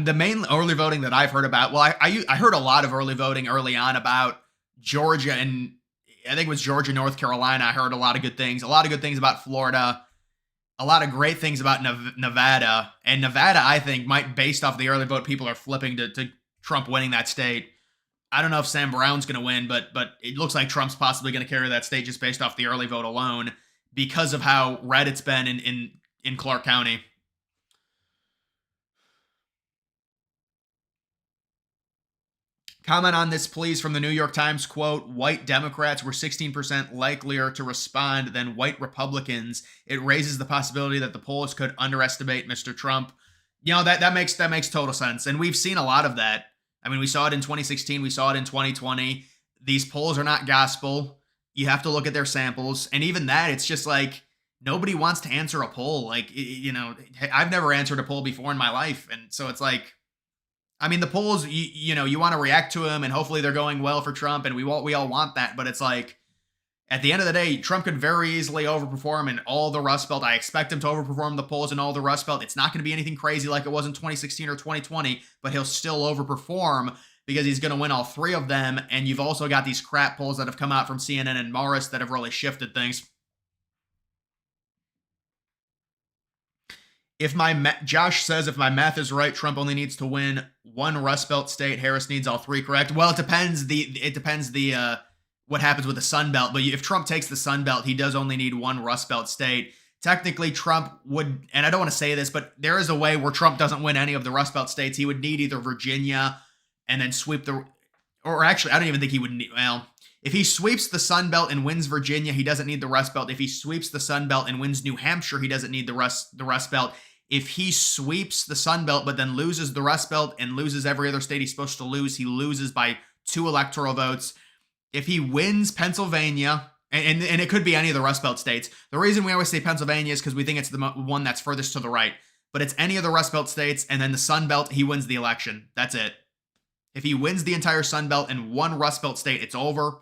The main early voting that I've heard about, well, I heard a lot of early voting early on about Georgia, and I think it was Georgia, North Carolina. I heard a lot of good things. A lot of good things about Florida. A lot of great things about Nevada. And Nevada, I think, might, based off the early vote, people are flipping to Trump winning that state. I don't know if Sam Brown's going to win, but it looks like Trump's possibly going to carry that state just based off the early vote alone because of how red it's been in Clark County. Comment on this, please, from the New York Times. Quote, white Democrats were 16% likelier to respond than white Republicans. It raises the possibility that the polls could underestimate Mr. Trump. You know, that makes total sense. And we've seen a lot of that. I mean, we saw it in 2016. We saw it in 2020. These polls are not gospel. You have to look at their samples. And even that, it's just like, nobody wants to answer a poll. Like, you know, I've never answered a poll before in my life. And so it's like, I mean, the polls, you know, you want to react to them and hopefully they're going well for Trump. And we all want that. But it's like, at the end of the day, Trump could very easily overperform in all the Rust Belt. I expect him to overperform the polls in all the Rust Belt. It's not going to be anything crazy like it was in 2016 or 2020, but he'll still overperform because he's going to win all three of them. And you've also got these crap polls that have come out from CNN and Morris that have really shifted things. Josh says, if my math is right, Trump only needs to win one Rust Belt state. Harris needs all three, correct? Well, it depends what happens with the Sun Belt. But if Trump takes the Sun Belt, he does only need one Rust Belt state. Technically, Trump would, and I don't want to say this, but there is a way where Trump doesn't win any of the Rust Belt states. He would need either Virginia and then sweep or actually, I don't even think he would need, well, if he sweeps the Sun Belt and wins Virginia, he doesn't need the Rust Belt. If he sweeps the Sun Belt and wins New Hampshire, he doesn't need the Rust Belt. If he sweeps the Sun Belt but then loses the Rust Belt and loses every other state he's supposed to lose, he loses by 2 electoral votes. If he wins Pennsylvania, and it could be any of the Rust Belt states. The reason we always say Pennsylvania is because we think it's the one that's furthest to the right. But it's any of the Rust Belt states, and then the Sun Belt, he wins the election. That's it. If he wins the entire Sun Belt and one Rust Belt state, it's over.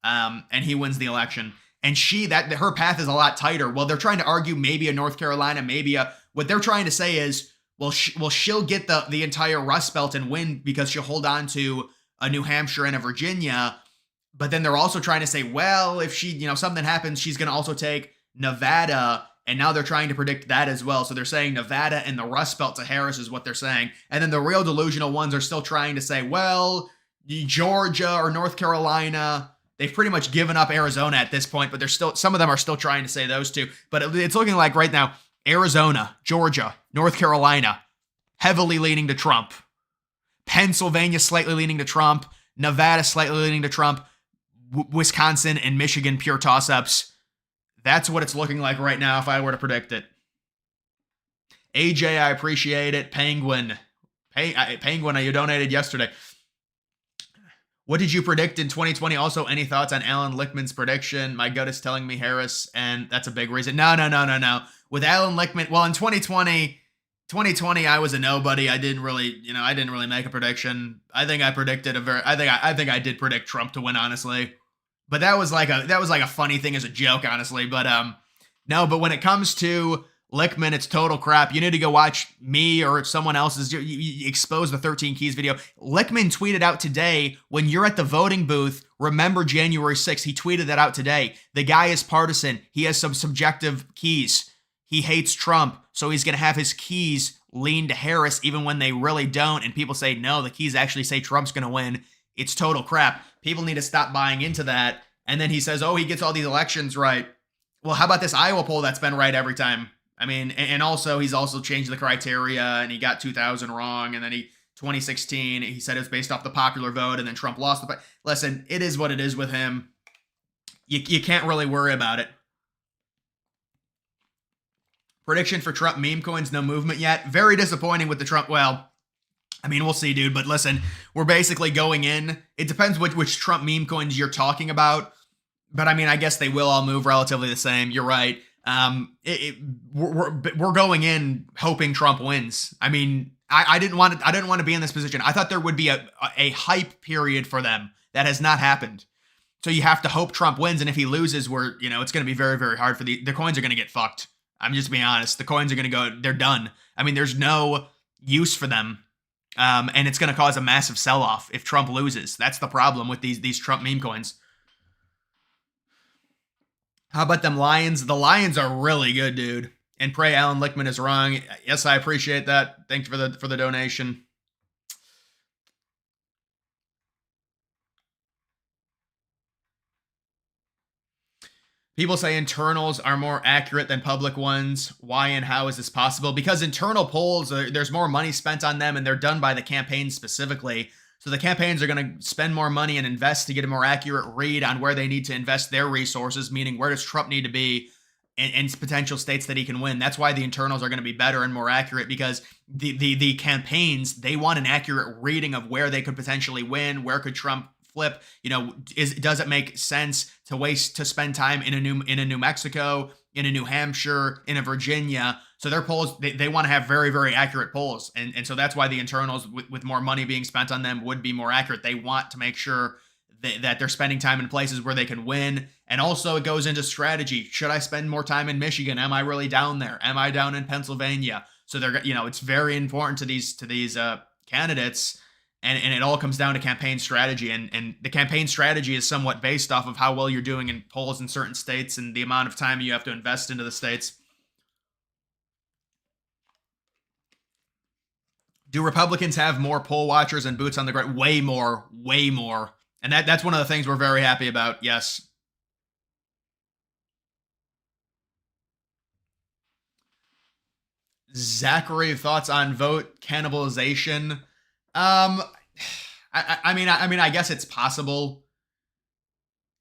And he wins the election. And her path is a lot tighter. Well, they're trying to argue maybe a North Carolina, what they're trying to say is, she'll get the entire Rust Belt and win because she'll hold on to a New Hampshire and a Virginia. But then they're also trying to say, well, if something happens, she's going to also take Nevada. And now they're trying to predict that as well. So they're saying Nevada and the Rust Belt to Harris is what they're saying. And then the real delusional ones are still trying to say, well, Georgia or North Carolina. They've pretty much given up Arizona at this point, but some of them are still trying to say those two. But it's looking like right now, Arizona, Georgia, North Carolina, heavily leaning to Trump. Pennsylvania, slightly leaning to Trump. Nevada, slightly leaning to Trump. Wisconsin and Michigan, pure toss-ups. That's what it's looking like right now if I were to predict it. AJ, I appreciate it. Penguin, you donated yesterday. What did you predict in 2020? Also, any thoughts on Alan Lickman's prediction? My gut is telling me Harris, and that's a big reason. No. With Alan Lickman, well, in 2020, I was a nobody. I didn't really make a prediction. I think I predicted I think I did predict Trump to win, honestly. But that was like a funny thing as a joke, honestly. But no. But when it comes to Lickman, it's total crap. You need to go watch me or someone else's. You expose the 13 Keys video. Lickman tweeted out today, when you're at the voting booth, remember January 6th. He tweeted that out today. The guy is partisan. He has some subjective keys. He hates Trump, so he's going to have his keys lean to Harris even when they really don't. And people say, no, the keys actually say Trump's going to win. It's total crap. People need to stop buying into that. And then he says, oh, he gets all these elections right. Well, how about this Iowa poll that's been right every time? I mean, and also he's also changed the criteria, and he got 2000 wrong, and then 2016, he said it was based off the popular vote, and then Trump lost the. Listen, it is what it is with him. You can't really worry about it. Prediction for Trump meme coins, no movement yet. Very disappointing with the Trump. Well, I mean, we'll see, dude. But listen, we're basically going in. It depends which Trump meme coins you're talking about. But I mean, I guess they will all move relatively the same. You're right. We're going in hoping Trump wins. I mean, I didn't want to be in this position. I thought there would be a hype period for them. That has not happened. So you have to hope Trump wins, and if he loses, it's going to be very, very hard for the coins are going to get fucked. I'm just being honest. The coins are going to go. They're done. I mean, there's no use for them, and it's going to cause a massive sell-off if Trump loses. That's the problem with these Trump meme coins. How about them Lions? The Lions are really good, dude. And pray Alan Lickman is wrong. Yes, I appreciate that. Thanks for the donation. People say internals are more accurate than public ones. Why and how is this possible? Because internal polls, there's more money spent on them, and they're done by the campaigns specifically. So the campaigns are going to spend more money and invest to get a more accurate read on where they need to invest their resources, meaning where does Trump need to be in potential states that he can win. That's why the internals are going to be better and more accurate, because the campaigns, they want an accurate reading of where they could potentially win, where could Trump flip. Does it make sense to spend time in a New Mexico, in a New Hampshire, in a Virginia? So their polls, they want to have very, very accurate polls. And so that's why the internals, with more money being spent on them, would be more accurate. They want to make sure that they're spending time in places where they can win. And also it goes into strategy. Should I spend more time in Michigan? Am I really down there? Am I down in Pennsylvania? So it's very important to these candidates. And it all comes down to campaign strategy. And the campaign strategy is somewhat based off of how well you're doing in polls in certain states and the amount of time you have to invest into the states. Do Republicans have more poll watchers and boots on the ground? Way more. And that's one of the things we're very happy about. Yes. Zachary, thoughts on vote cannibalization? I mean, I guess it's possible.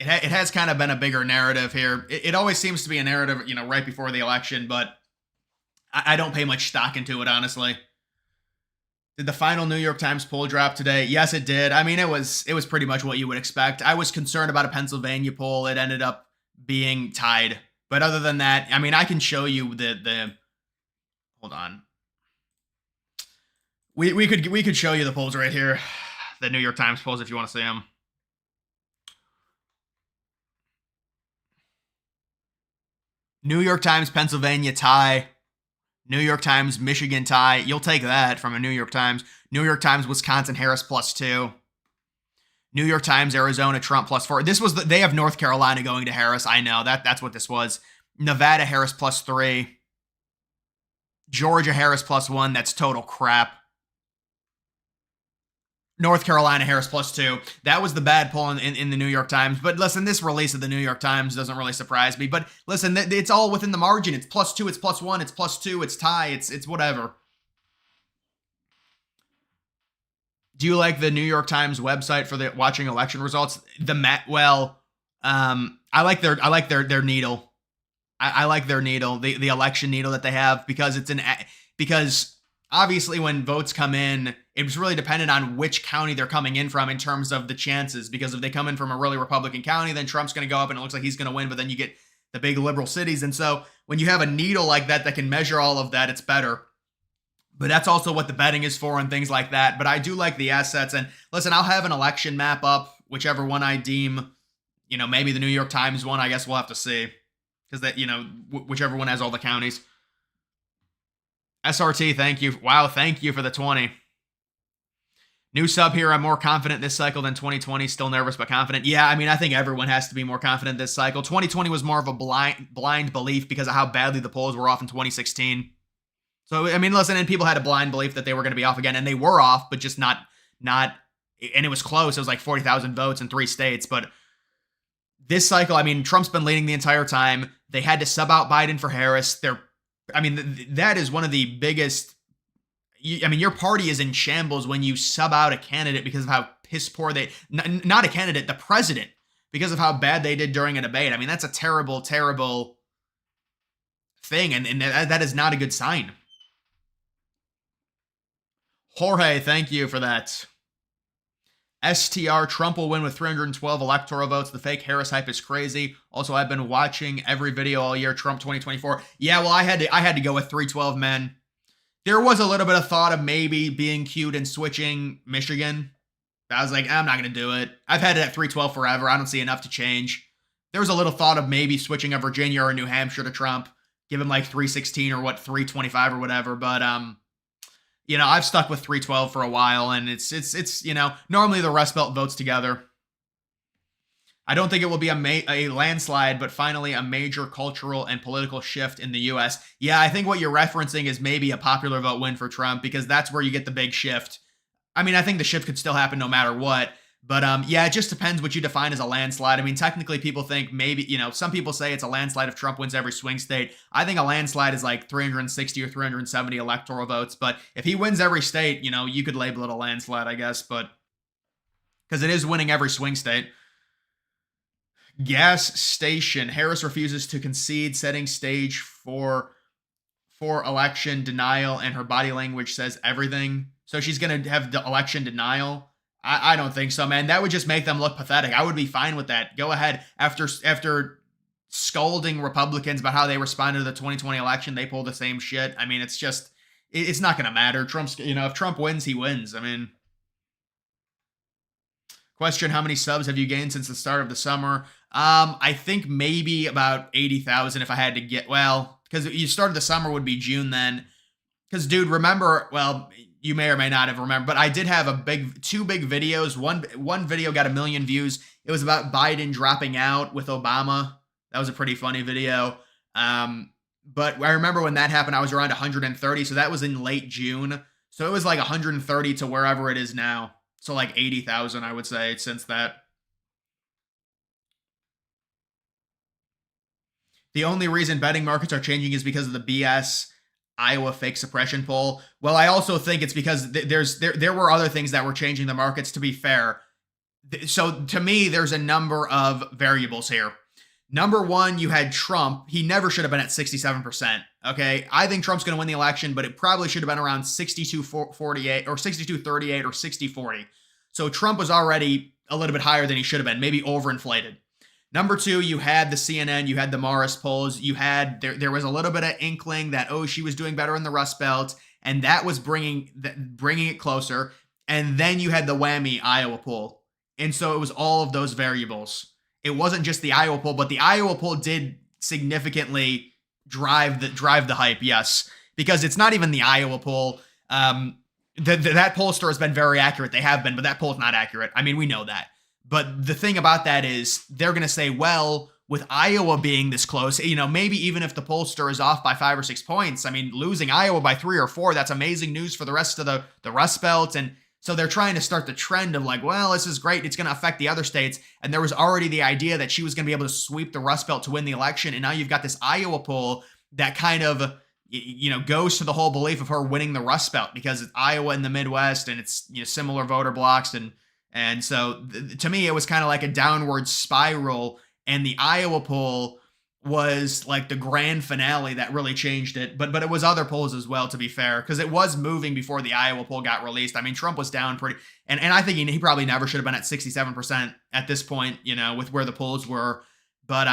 It has kind of been a bigger narrative here. It always seems to be a narrative, right before the election, but I don't pay much stock into it, honestly. Did the final New York Times poll drop today? Yes, it did. I mean, it was pretty much what you would expect. I was concerned about a Pennsylvania poll. It ended up being tied. But other than that, I mean, I can show you the hold on. We could show you the polls right here. The New York Times polls if you want to see them. New York Times, Pennsylvania tie. New York Times, Michigan tie. You'll take that from a New York Times. New York Times, Wisconsin, Harris +2. New York Times, Arizona, Trump +4. This was they have North Carolina going to Harris. I know that's what this was. Nevada, Harris +3. Georgia, Harris +1. That's total crap. North Carolina, Harris +2. That was the bad poll in the New York Times. But listen, this release of the New York Times doesn't really surprise me. But listen, it's all within the margin. It's +2, it's +1, it's +2, it's tie, it's whatever. Do you like the New York Times website for the watching election results? I like their needle. I like their needle, the election needle that they have, because because obviously when votes come in, it's really dependent on which county they're coming in from in terms of the chances. Because if they come in from a really Republican county, then Trump's going to go up and it looks like he's going to win. But then you get the big liberal cities, and so when you have a needle like that can measure all of that, it's better. But that's also what the betting is for and things like that. But I do like the assets. And listen, I'll have an election map up, whichever one I deem, maybe the New York Times one. I guess we'll have to see. Because that, whichever one has all the counties. SRT, thank you. Wow, thank you for the 20. New sub here. I'm more confident this cycle than 2020. Still nervous, but confident. Yeah, I think everyone has to be more confident this cycle. 2020 was more of a blind belief because of how badly the polls were off in 2016. So, listen, and people had a blind belief that they were going to be off again, and they were off, but just not, and it was close. It was like 40,000 votes in 3 states. But this cycle, Trump's been leading the entire time. They had to sub out Biden for Harris. That is one of the biggest. Your party is in shambles when you sub out a candidate because of how piss poor not a candidate, the president, because of how bad they did during a debate. That's a terrible, terrible thing, and that is not a good sign. Jorge, thank you for that. STR, Trump will win with 312 electoral votes. The fake Harris hype is crazy. Also, I've been watching every video all year. Trump 2024. Yeah, well, I had to go with 312, man. There was a little bit of thought of maybe being cute and switching Michigan. I was like, I'm not going to do it. I've had it at 312 forever. I don't see enough to change. There was a little thought of maybe switching a Virginia or a New Hampshire to Trump. Give him like 316 or 325 or whatever. But, I've stuck with 312 for a while, and it's normally the Rust Belt votes together. I don't think it will be a landslide, but finally a major cultural and political shift in the U.S. Yeah, I think what you're referencing is maybe a popular vote win for Trump, because that's where you get the big shift. I think the shift could still happen no matter what. But yeah, it just depends what you define as a landslide. Technically people think maybe, some people say it's a landslide if Trump wins every swing state. I think a landslide is like 360 or 370 electoral votes. But if he wins every state, you could label it a landslide, I guess. But because it is winning every swing state. Gas station. Harris refuses to concede, setting stage for election denial, and her body language says everything. So she's going to have the election denial. I don't think so, man. That would just make them look pathetic. I would be fine with that. Go ahead. After scolding Republicans about how they responded to the 2020 election, they pull the same shit. It's not going to matter. If Trump wins, he wins. Question, how many subs have you gained since the start of the summer? I think maybe about 80,000 if I had to get, because you started the summer would be June then. Because, dude, remember, you may or may not have remembered, but I did have two big videos. One video got 1 million views. It was about Biden dropping out with Obama. That was a pretty funny video. But I remember when that happened, I was around 130. So that was in late June. So it was like 130 to wherever it is now. So like 80,000, I would say, since that. The only reason betting markets are changing is because of the BS Iowa fake suppression poll. Well, I also think it's because there were other things that were changing the markets, to be fair. So to me, there's a number of variables here. Number one, you had Trump. He never should have been at 67%. Okay. I think Trump's going to win the election, but it probably should have been around 62-48 or 62-38 or 60-40. So Trump was already a little bit higher than he should have been, maybe overinflated. Number two, you had the CNN, you had the Morris polls, you had, there was a little bit of inkling that, she was doing better in the Rust Belt, and that was bringing it closer. And then you had the whammy Iowa poll. And so it was all of those variables. It wasn't just the Iowa poll, but the Iowa poll did significantly drive the hype, yes. Because it's not even the Iowa poll. That pollster has been very accurate. They have been, but that poll is not accurate. We know that. But the thing about that is they're going to say, well, with Iowa being this close, maybe even if the pollster is off by 5 or 6 points, losing Iowa by 3 or 4, that's amazing news for the rest of the Rust Belt. And So they're trying to start the trend of like, well, this is great. It's going to affect the other states. And there was already the idea that she was going to be able to sweep the Rust Belt to win the election. And now you've got this Iowa poll that kind of, goes to the whole belief of her winning the Rust Belt because it's Iowa in the Midwest and it's similar voter blocks. And so to me, it was kind of like a downward spiral. And the Iowa poll was like the grand finale that really changed it. But it was other polls as well, to be fair, because it was moving before the Iowa poll got released. I mean, Trump was down pretty, and I think he probably never should have been at 67% at this point, with where the polls were. But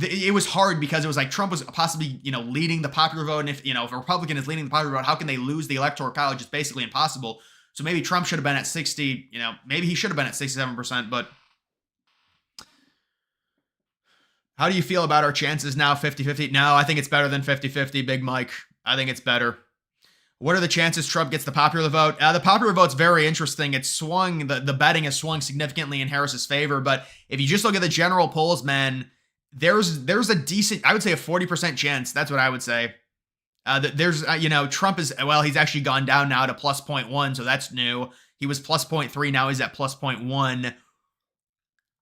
it was hard because it was like Trump was possibly, leading the popular vote. And if a Republican is leading the popular vote, how can they lose the Electoral College? It's basically impossible. So maybe Trump should have been at 60, maybe he should have been at 67%, but how do you feel about our chances now, 50-50? No, I think it's better than 50-50, Big Mike. I think it's better. What are the chances Trump gets the popular vote? The popular vote's very interesting. It's swung, the betting has swung significantly in Harris's favor, but if you just look at the general polls, man, there's a decent, I would say a 40% chance. That's what I would say. There's, Trump is, well, he's actually gone down now to plus 0.1, so that's new. He was plus 0.3, now he's at plus 0.1.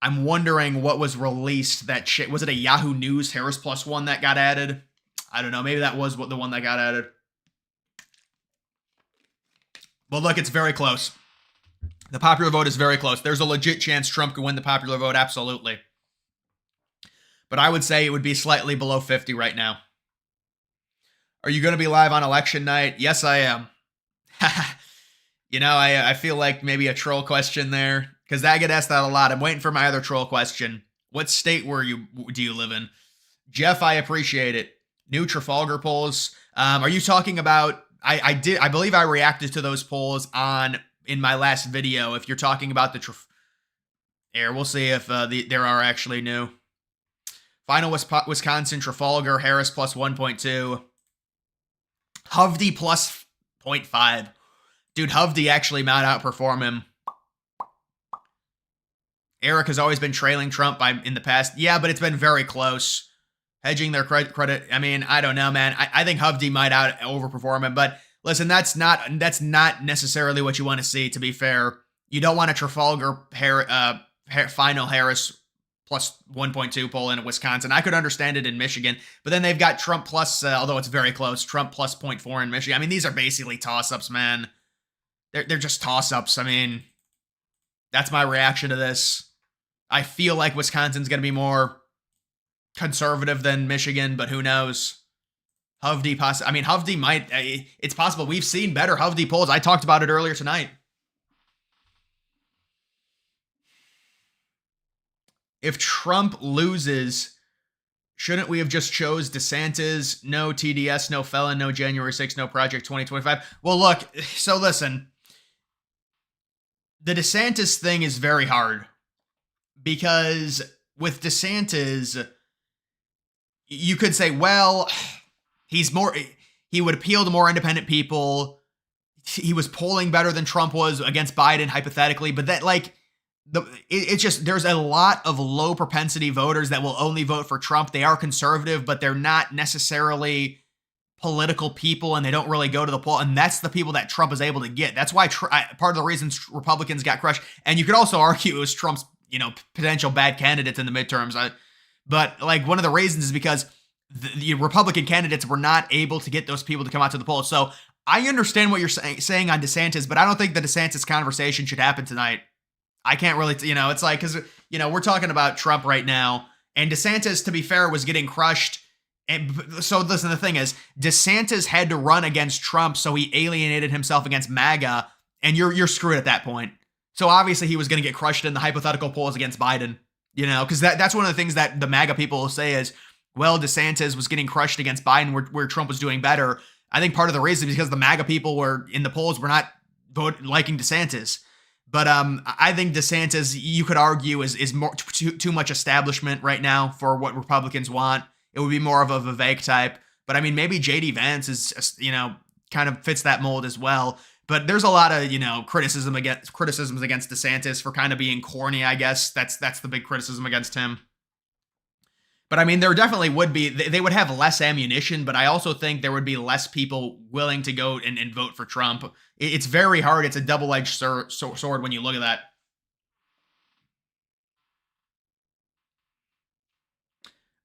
I'm wondering what was released that shit. Was it a Yahoo News Harris plus one that got added? I don't know. Maybe that was the one that got added. But look, it's very close. The popular vote is very close. There's a legit chance Trump could win the popular vote, absolutely. But I would say it would be slightly below 50 right now. Are you going to be live on election night? Yes, I am. I feel like maybe a troll question there, because I get asked that a lot. I'm waiting for my other troll question. What state do you live in? Jeff, I appreciate it. New Trafalgar polls. Are you talking about, I believe I reacted to those polls in my last video. If you're talking about the we'll see if there are actually new. Final Wisconsin, Trafalgar, Harris plus 1.2. Hovde plus 0.5. Dude, Hovde actually might outperform him. Eric has always been trailing Trump in the past. Yeah, but it's been very close. Hedging their credit. I mean, I don't know, man. I think Hovde might overperform him. But listen, that's not necessarily what you want to see, to be fair. You don't want a Trafalgar final Harris plus 1.2 poll in Wisconsin. I could understand it in Michigan. But then they've got Trump plus, although it's very close, Trump plus 0.4 in Michigan. I mean, these are basically toss-ups, man. They're just toss-ups. I mean, that's my reaction to this. I feel like Wisconsin's going to be more conservative than Michigan, but who knows? Hovde might. It's possible. We've seen better Hovde polls. I talked about it earlier tonight. If Trump loses, shouldn't we have just chose DeSantis? No TDS, no felon, no January 6th, no Project 2025. Well, look, so listen. The DeSantis thing is very hard because with DeSantis, you could say, well, he would appeal to more independent people. He was polling better than Trump was against Biden, hypothetically, but that, like, it's just, there's a lot of low propensity voters that will only vote for Trump. They are conservative, but they're not necessarily political people, and they don't really go to the poll. And that's the people that Trump is able to get. That's why part of the reasons Republicans got crushed. And you could also argue it was Trump's, potential bad candidates in the midterms. But like, one of the reasons is because the Republican candidates were not able to get those people to come out to the polls. So I understand what you're saying on DeSantis, but I don't think the DeSantis conversation should happen tonight. I can't really, it's like, because, we're talking about Trump right now, and DeSantis, to be fair, was getting crushed. And so listen, the thing is, DeSantis had to run against Trump, so he alienated himself against MAGA, and you're screwed at that point. So obviously he was going to get crushed in the hypothetical polls against Biden, because that's one of the things that the MAGA people will say is, well, DeSantis was getting crushed against Biden where Trump was doing better. I think part of the reason is because the MAGA people were in the polls were not liking DeSantis. But I think DeSantis, you could argue, is more too much establishment right now for what Republicans want. It would be more of a Vivek type. But I mean, maybe J.D. Vance is, kind of fits that mold as well. But there's a lot of, criticisms against DeSantis for kind of being corny, I guess. That's the big criticism against him. But I mean, there definitely would be, they would have less ammunition, but I also think there would be less people willing to go and vote for Trump. It's very hard. It's a double-edged sword when you look at that.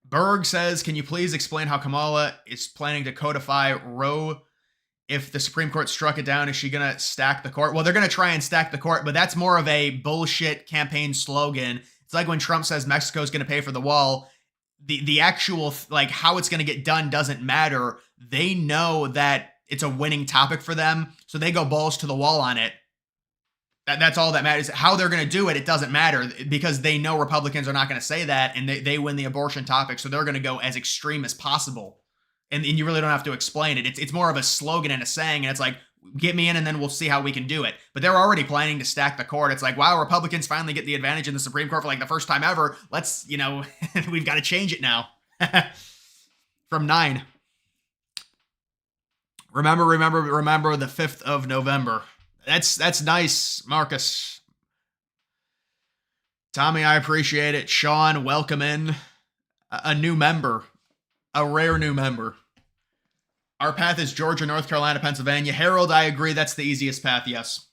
Berg says, can you please explain how Kamala is planning to codify Roe if the Supreme Court struck it down? Is she going to stack the court? Well, they're going to try and stack the court, but that's more of a bullshit campaign slogan. It's like when Trump says Mexico's going to pay for the wall. The actual, like, how it's going to get done doesn't matter. They know that it's a winning topic for them, so they go balls to the wall on it. That's all that matters. How they're going to do it, it doesn't matter, because they know Republicans are not going to say that, and they win the abortion topic, so they're going to go as extreme as possible. And you really don't have to explain it. It's more of a slogan and a saying, and it's like, get me in and then we'll see how we can do it. But they're already planning to stack the court. It's like, wow, Republicans finally get the advantage in the Supreme Court for like the first time ever. Let's, we've got to change it now. From 9. Remember the 5th of November. That's nice, Marcus. Tommy, I appreciate it. Sean, welcome in. A new member. A rare new member. Our path is Georgia, North Carolina, Pennsylvania. Harold, I agree. That's the easiest path, yes.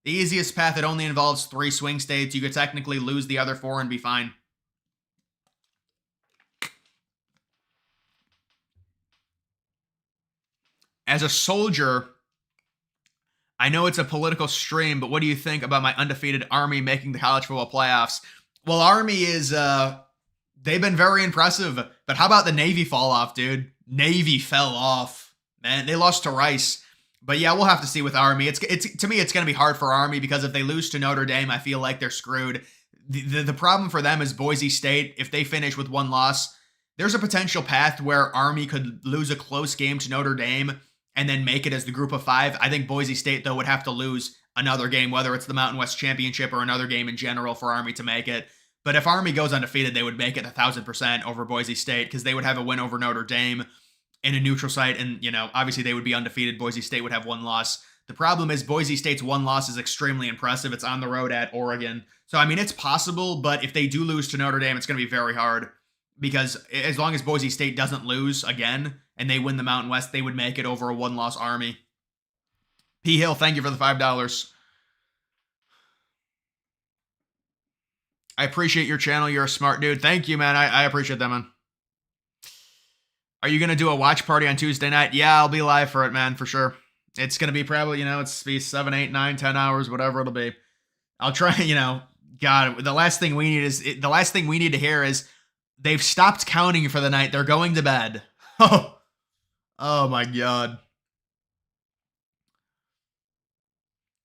The easiest path, it only involves 3 swing states. You could technically lose the other 4 and be fine. As a soldier, I know it's a political stream, but what do you think about my undefeated Army making the college football playoffs? Well, Army is, they've been very impressive, but how about the Navy fall off, dude? Navy fell off. Man, they lost to Rice. But yeah, we'll have to see with Army. It's to me, it's going to be hard for Army, because if they lose to Notre Dame, I feel like they're screwed. The problem for them is Boise State. If they finish with 1 loss, there's a potential path where Army could lose a close game to Notre Dame and then make it as the group of 5. I think Boise State, though, would have to lose another game, whether it's the Mountain West Championship or another game in general, for Army to make it. But if Army goes undefeated, they would make it 1,000% over Boise State, because they would have a win over Notre Dame in a neutral site, and, obviously they would be undefeated. Boise State would have 1 loss. The problem is Boise State's 1 loss is extremely impressive. It's on the road at Oregon. So, I mean, it's possible, but if they do lose to Notre Dame, it's going to be very hard, because as long as Boise State doesn't lose again and they win the Mountain West, they would make it over a 1-loss Army. P. Hill, thank you for the $5. I appreciate your channel. You're a smart dude. Thank you, man. I appreciate that, man. Are you going to do a watch party on Tuesday night? Yeah, I'll be live for it, man, for sure. It's going to be probably, it's be 7, 8, 9, 10 hours, whatever it'll be. I'll try, God, the last thing we need to hear is they've stopped counting for the night. They're going to bed. Oh my God.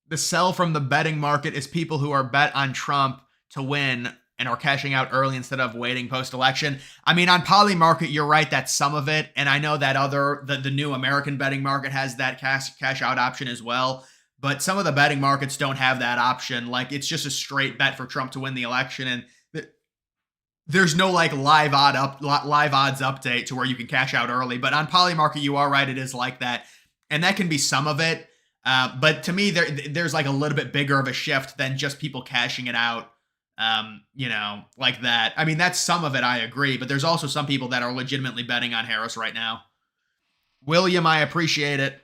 The sell from the betting market is people who are bet on Trump to win and are cashing out early instead of waiting post-election. I mean, on Poly Market, you're right, that's some of it. And I know that the new American betting market has that cash out option as well. But some of the betting markets don't have that option. Like, it's just a straight bet for Trump to win the election. And there's no like live odds update to where you can cash out early. But on Poly Market, you are right, it is like that. And that can be some of it. But to me, there's like a little bit bigger of a shift than just people cashing it out. Like that. I mean, that's some of it, I agree, but there's also some people that are legitimately betting on Harris right now. William, I appreciate it.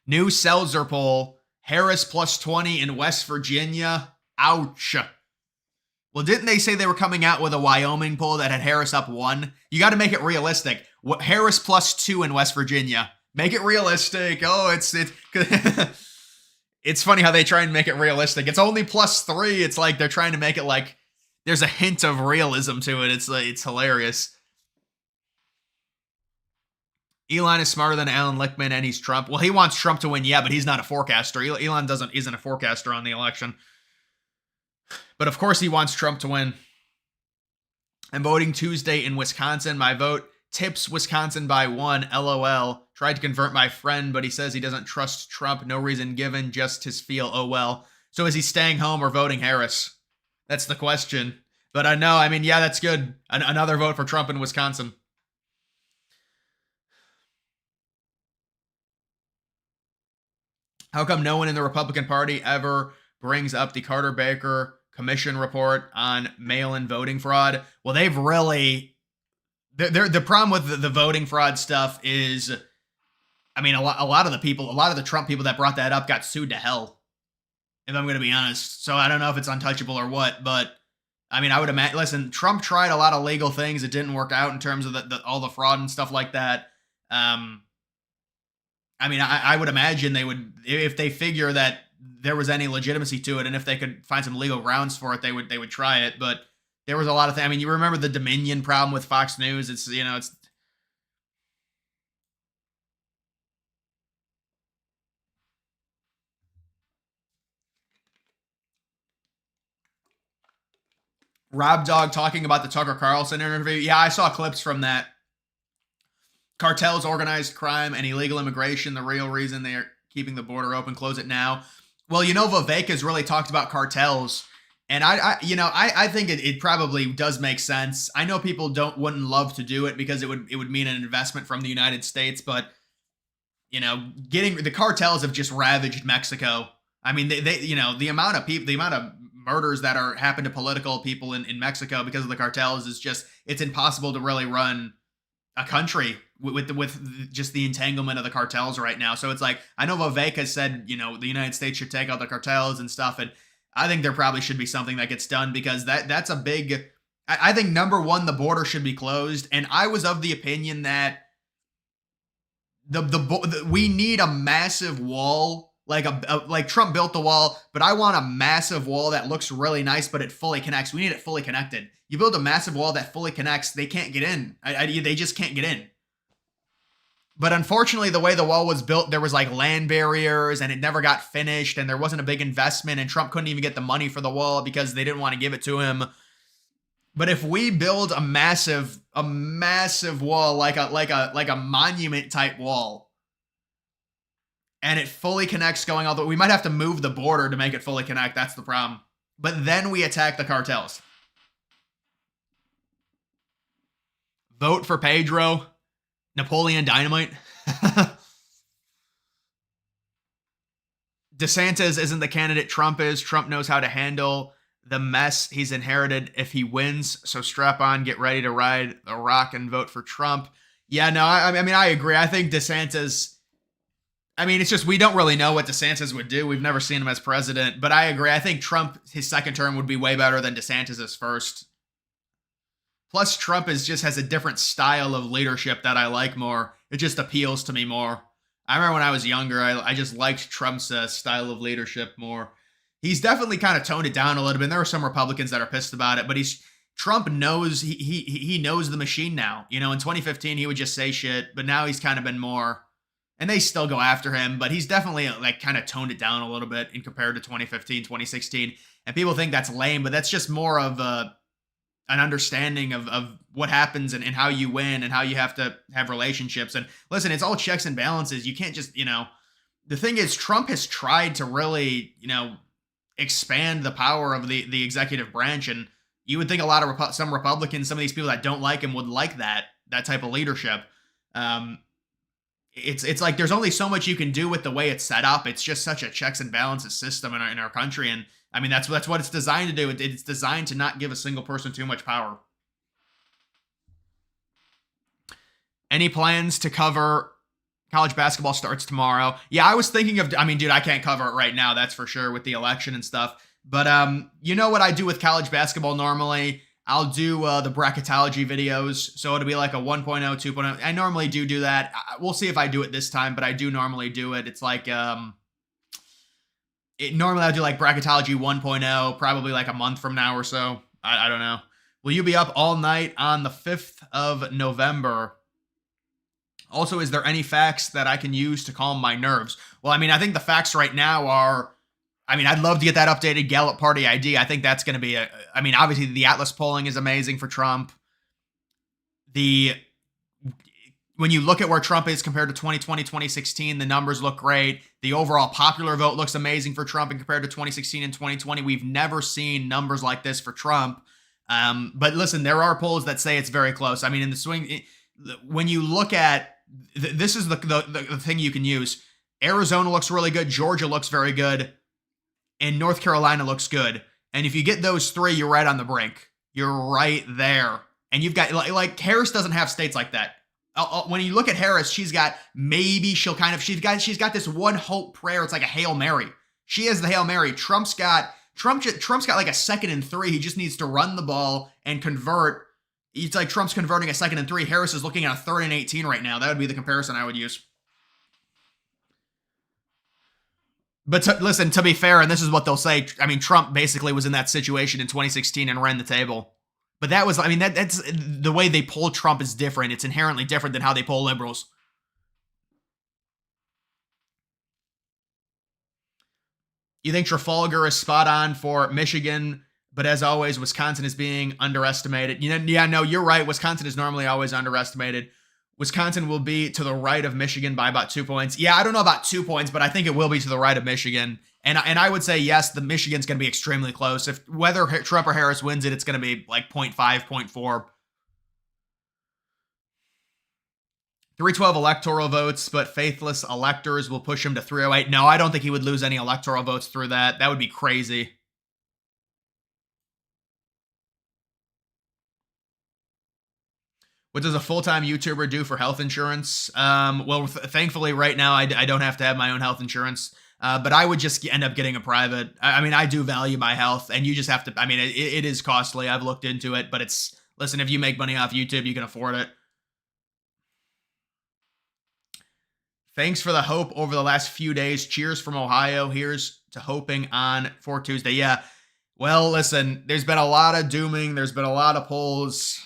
New Seltzer poll, Harris plus 20 in West Virginia. Ouch. Well, didn't they say they were coming out with a Wyoming poll that had Harris up 1? You got to make it realistic. Harris plus 2 in West Virginia. Make it realistic. Oh, it's It's funny how they try and make it realistic. It's only plus 3. It's like they're trying to make it like there's a hint of realism to it. It's hilarious. Elon is smarter than Alan Lickman, and he's Trump. Well, he wants Trump to win, yeah, but he's not a forecaster. Elon isn't a forecaster on the election. But of course he wants Trump to win. I'm voting Tuesday in Wisconsin. My vote tips Wisconsin by 1. LOL. Tried to convert my friend, but he says he doesn't trust Trump. No reason given, just his feel. Oh well. So is he staying home or voting Harris? That's the question. But I know, I mean, yeah, that's good. Another vote for Trump in Wisconsin. How come no one in the Republican Party ever brings up the Carter Baker Commission report on mail-in voting fraud. Well, they've really the problem with the voting fraud stuff is, I mean, a lot of the Trump people that brought that up got sued to hell, if I'm going to be honest. So I don't know if it's untouchable or what, but I mean, I would imagine. Listen, Trump tried a lot of legal things. It didn't work out in terms of all the fraud and stuff like that. I mean, I would imagine they would, if they figure that there was any legitimacy to it, and if they could find some legal grounds for it, they would try it. But there was a lot of things. I mean, you remember the Dominion problem with Fox News? It's Rob Dog talking about the Tucker Carlson interview. Yeah, I saw clips from that. Cartels, organized crime, and illegal immigration, the real reason they are keeping the border open, close it now. Well, Vivek has really talked about cartels, and I think it probably does make sense. I know people wouldn't love to do it because it would mean an investment from the United States, but getting the cartels have just ravaged Mexico. I mean, they the amount of people, the amount of murders that happen to political people in Mexico because of the cartels is just, it's impossible to really run a country with just the entanglement of the cartels right now. So it's like, I know Vivek has said, the United States should take out the cartels and stuff. And I think there probably should be something that gets done, because that's a big, I think number one, the border should be closed. And I was of the opinion that we need a massive wall, like Trump built the wall, but I want a massive wall that looks really nice, but it fully connects. We need it fully connected. You build a massive wall that fully connects, they can't get in. They just can't get in. But unfortunately, the way the wall was built, there was like land barriers, and it never got finished, and there wasn't a big investment, and Trump couldn't even get the money for the wall because they didn't want to give it to him. But if we build a massive wall, like a monument type wall, and it fully connects going all the way, we might have to move the border to make it fully connect. That's the problem. But then we attack the cartels. Vote for Pedro. Napoleon Dynamite. DeSantis isn't the candidate Trump is. Trump knows how to handle the mess he's inherited if he wins. So strap on, get ready to ride the rock and vote for Trump. Yeah, no, I mean, I agree. I think DeSantis, I mean, it's just, we don't really know what DeSantis would do. We've never seen him as president, but I agree. I think Trump, his second term would be way better than DeSantis's first. Plus, Trump just has a different style of leadership that I like more. It just appeals to me more. I remember when I was younger, I just liked Trump's style of leadership more. He's definitely kind of toned it down a little bit. And there are some Republicans that are pissed about it, but Trump knows, he knows the machine now. In 2015, he would just say shit, but now he's kind of been more, and they still go after him, but he's definitely like kind of toned it down a little bit in compared to 2015, 2016. And people think that's lame, but that's just more of an understanding of what happens and how you win and how you have to have relationships. And listen, it's all checks and balances. You can't just, the thing is, Trump has tried to really, expand the power of the executive branch. And you would think a lot of some Republicans, some of these people that don't like him would like that type of leadership. It's like, there's only so much you can do with the way it's set up. It's just such a checks and balances system in our country. And I mean, that's what it's designed to do. It's designed to not give a single person too much power. Any plans to cover college basketball starts tomorrow? Yeah, I was thinking of, I mean, dude, I can't cover it right now, that's for sure, with the election and stuff. But you know what I do with college basketball normally? I'll do the bracketology videos. So it'll be like a 1.0, 2.0. I normally do that. We'll see if I do it this time, but I do normally do it. It's like, normally I'll do like bracketology 1.0, probably like a month from now or so. I don't know. Will you be up all night on the 5th of November? Also, is there any facts that I can use to calm my nerves? Well, I mean, I think the facts right now are, I mean, I'd love to get that updated Gallup Party ID. I think that's going to be I mean, obviously the Atlas polling is amazing for Trump. When you look at where Trump is compared to 2020, 2016, the numbers look great. The overall popular vote looks amazing for Trump, and compared to 2016 and 2020, we've never seen numbers like this for Trump. But listen, there are polls that say it's very close. I mean, in the swing, when you look at, this is the thing you can use. Arizona looks really good. Georgia looks very good. And North Carolina looks good. And if you get those three, you're right on the brink. You're right there. And you've got, like Harris doesn't have states like that. When you look at Harris, she's got she's got this one hope prayer. It's like a Hail Mary. She has the Hail Mary. Trump's got like a 2nd and 3. He just needs to run the ball and convert. It's like Trump's converting a 2nd and 3. Harris is looking at a 3rd and 18 right now. That would be the comparison I would use. But listen, to be fair, and this is what they'll say, I mean, Trump basically was in that situation in 2016 and ran the table. But that was, I mean, that's the way they poll Trump is different. It's inherently different than how they poll liberals. You think Trafalgar is spot on for Michigan, but as always, Wisconsin is being underestimated. No, you're right. Wisconsin is normally always underestimated. Wisconsin will be to the right of Michigan by about 2 points. Yeah, I don't know about 2 points, but I think it will be to the right of Michigan. And I would say, yes, the Michigan's going to be extremely close. If whether Trump or Harris wins it, it's going to be like 0.5, 0.4. 312 electoral votes, but faithless electors will push him to 308. No, I don't think he would lose any electoral votes through that. That would be crazy. What does a full-time YouTuber do for health insurance? Well, thankfully, right now, I don't have to have my own health insurance. But I would just end up getting a private. I mean, I do value my health, and you just have to. I mean, it is costly. I've looked into it, but listen, if you make money off YouTube, you can afford it. Thanks for the hope over the last few days. Cheers from Ohio. Here's to hoping on for Tuesday. Yeah. Well, listen, there's been a lot of dooming. There's been a lot of polls.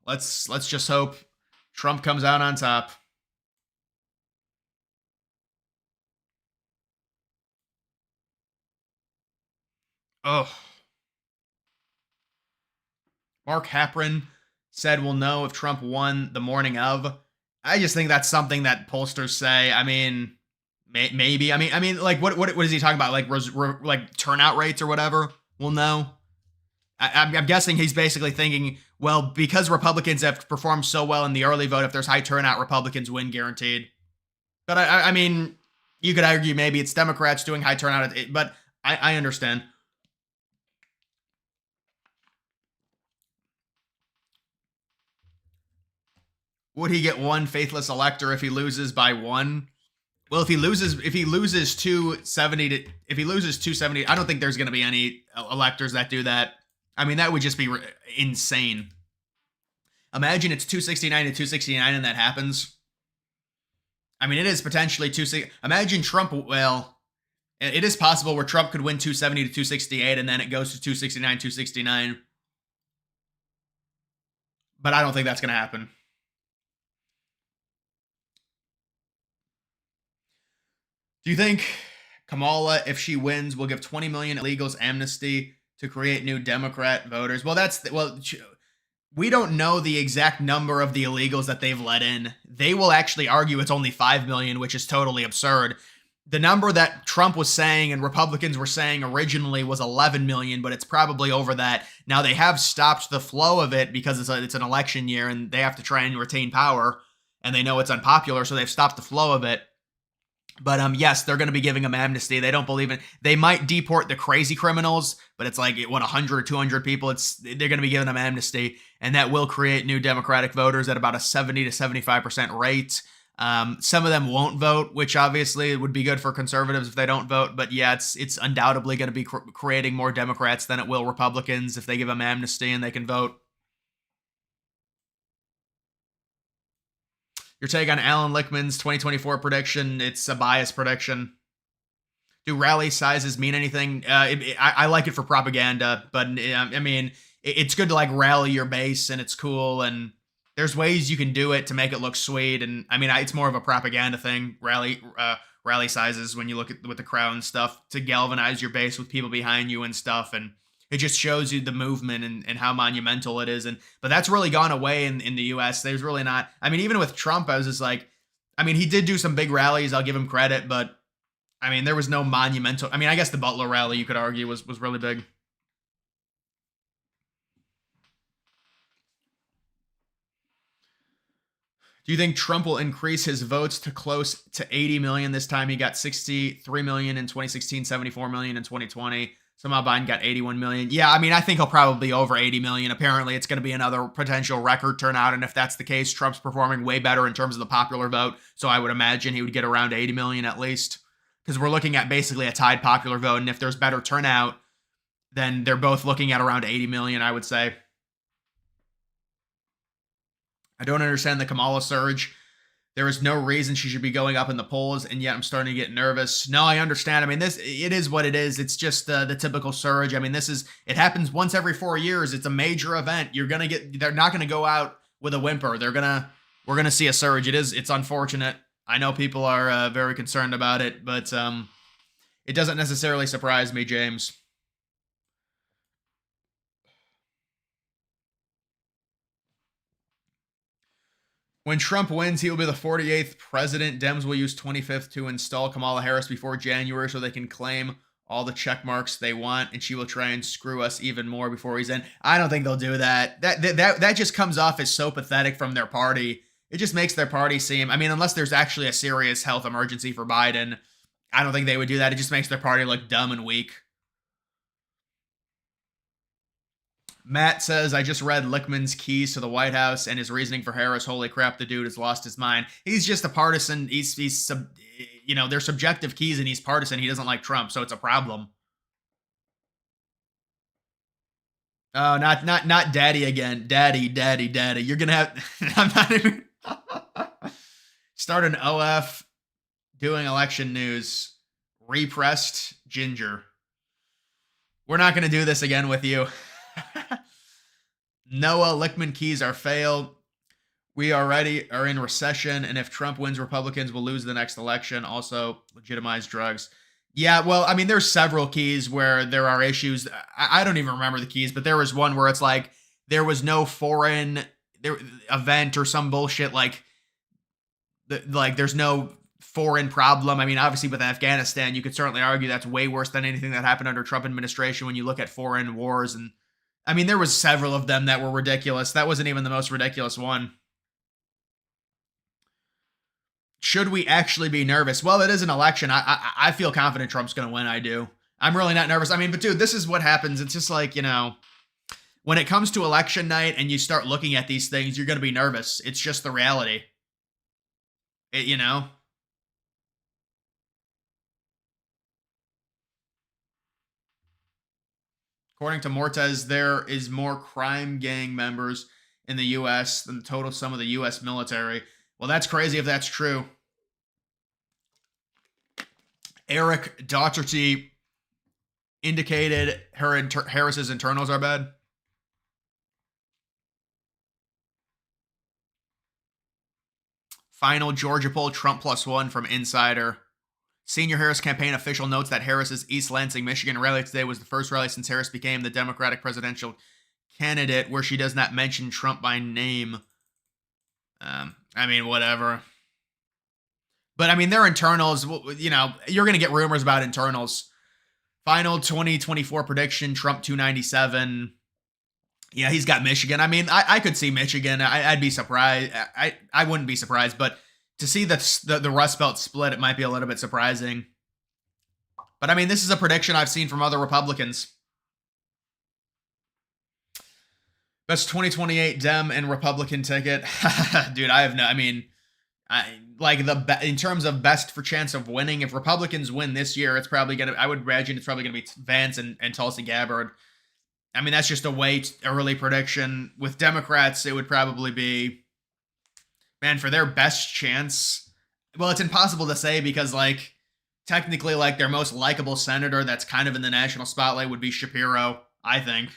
Let's just hope Trump comes out on top. Oh. Mark Haprin said we'll know if Trump won the morning of. I just think that's something that pollsters say. I mean, maybe. I mean, like what is he talking about? Like turnout rates or whatever? We'll know. I'm guessing he's basically thinking, well, because Republicans have performed so well in the early vote, if there's high turnout, Republicans win guaranteed. But I mean, you could argue maybe it's Democrats doing high turnout, but I understand. Would he get one faithless elector if he loses by 1? Well, if he loses 270, I don't think there's going to be any electors that do that. I mean, that would just be insane. Imagine it's 269 to 269 and that happens. I mean, it is potentially 260. Imagine Trump, well, it is possible where Trump could win 270 to 268 and then it goes to 269, 269. But I don't think that's going to happen. Do you think Kamala, if she wins, will give 20 million illegals amnesty to create new Democrat voters? Well, we don't know the exact number of the illegals that they've let in. They will actually argue it's only 5 million, which is totally absurd. The number that Trump was saying and Republicans were saying originally was 11 million, but it's probably over that. Now, they have stopped the flow of it because it's an election year and they have to try and retain power, and they know it's unpopular, so they've stopped the flow of it. But yes, they're going to be giving them amnesty. They don't believe in. They might deport the crazy criminals, but it's like 100 or 200 people. They're going to be giving them amnesty, and that will create new Democratic voters at about a 70 to 75% rate. Some of them won't vote, which obviously would be good for conservatives if they don't vote. But yeah, it's undoubtedly going to be creating more Democrats than it will Republicans if they give them amnesty and they can vote. Your take on Alan Lickman's 2024 prediction? It's a biased prediction. Do rally sizes mean anything? I like it for propaganda, but I mean, it's good to like rally your base, and it's cool, and there's ways you can do it to make it look sweet. And I mean, it's more of a propaganda thing. Rally sizes when you look at with the crowd and stuff to galvanize your base with people behind you and stuff, and it just shows you the movement and how monumental it is. But that's really gone away in the U.S. There's really not. I mean, even with Trump, I was just like, I mean, he did do some big rallies. I'll give him credit, but I mean, there was no monumental. I mean, I guess the Butler rally, you could argue, was really big. Do you think Trump will increase his votes to close to 80 million this time? He got 63 million in 2016, 74 million in 2020. Somehow Biden got 81 million. Yeah, I mean, I think he'll probably be over 80 million. Apparently, it's going to be another potential record turnout. And if that's the case, Trump's performing way better in terms of the popular vote. So I would imagine he would get around 80 million at least. Because we're looking at basically a tied popular vote. And if there's better turnout, then they're both looking at around 80 million, I would say. I don't understand the Kamala surge. There is no reason she should be going up in the polls, and yet I'm starting to get nervous. No, I understand. I mean, it is what it is. It's just the typical surge. I mean, it happens once every 4 years. It's a major event. They're not gonna go out with a whimper. We're gonna see a surge. It's unfortunate. I know people are very concerned about it, but it doesn't necessarily surprise me, James. When Trump wins, he will be the 48th president. Dems will use 25th to install Kamala Harris before January so they can claim all the check marks they want, and she will try and screw us even more before he's in. I don't think they'll do that. That just comes off as so pathetic from their party. It just makes their party seem, I mean, unless there's actually a serious health emergency for Biden, I don't think they would do that. It just makes their party look dumb and weak. Matt says, I just read Lickman's keys to the White House and his reasoning for Harris. Holy crap, the dude has lost his mind. He's just a partisan. They're subjective keys and he's partisan. He doesn't like Trump, so it's a problem. Oh, not daddy again. Daddy. You're going to have, I'm not even, start an OF doing election news. Repressed ginger. We're not going to do this again with you. Noah, Lickman keys are failed. We already are in recession, and if Trump wins, Republicans will lose the next election. Also, legitimize drugs. Yeah, well, I mean, there's several keys where there are issues. I don't even remember the keys, but there was one where it's like there was no foreign event or some bullshit like there's no foreign problem. I mean, obviously with Afghanistan, you could certainly argue that's way worse than anything that happened under Trump administration when you look at foreign wars. And I mean, there was several of them that were ridiculous. That wasn't even the most ridiculous one. Should we actually be nervous? Well, it is an election. I feel confident Trump's going to win. I do. I'm really not nervous. I mean, but dude, this is what happens. It's just like, when it comes to election night and you start looking at these things, you're going to be nervous. It's just the reality. According to Mortez, there is more crime gang members in the U.S. than the total sum of the U.S. military. Well, that's crazy if that's true. Eric Daugherty indicated Harris's internals are bad. Final Georgia poll, Trump +1 from Insider. Senior Harris campaign official notes that Harris's East Lansing, Michigan rally today was the first rally since Harris became the Democratic presidential candidate where she does not mention Trump by name. I mean, whatever. But I mean, their internals, you're going to get rumors about internals. Final 2024 prediction, Trump 297. Yeah, he's got Michigan. I mean, I could see Michigan. I'd be surprised. I wouldn't be surprised, but to see the Rust Belt split, it might be a little bit surprising. But I mean, this is a prediction I've seen from other Republicans. Best 2028 Dem and Republican ticket. Dude, in terms of best for chance of winning, if Republicans win this year, I would imagine it's probably going to be Vance and Tulsi Gabbard. I mean, that's just a way early prediction. With Democrats, it would probably be, man, for their best chance. Well, it's impossible to say because, technically, their most likable senator that's kind of in the national spotlight would be Shapiro, I think.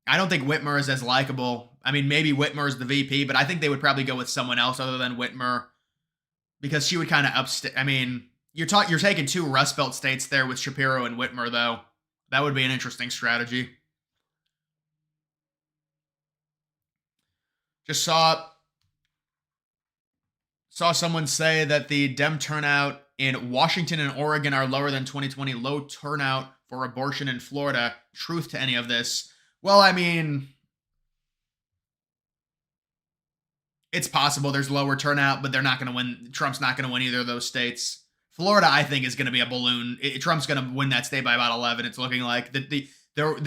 I don't think Whitmer is as likable. I mean, maybe Whitmer is the VP, but I think they would probably go with someone else other than Whitmer because she would kind of upstate. I mean, you're taking two Rust Belt states there with Shapiro and Whitmer, though. That would be an interesting strategy. Just saw someone say that the Dem turnout in Washington and Oregon are lower than 2020. Low turnout for abortion in Florida. Truth to any of this? Well, I mean, it's possible there's lower turnout, but they're not going to win. Trump's not going to win either of those states. Florida, I think, is going to be a balloon. Trump's going to win that state by about 11. It's looking like the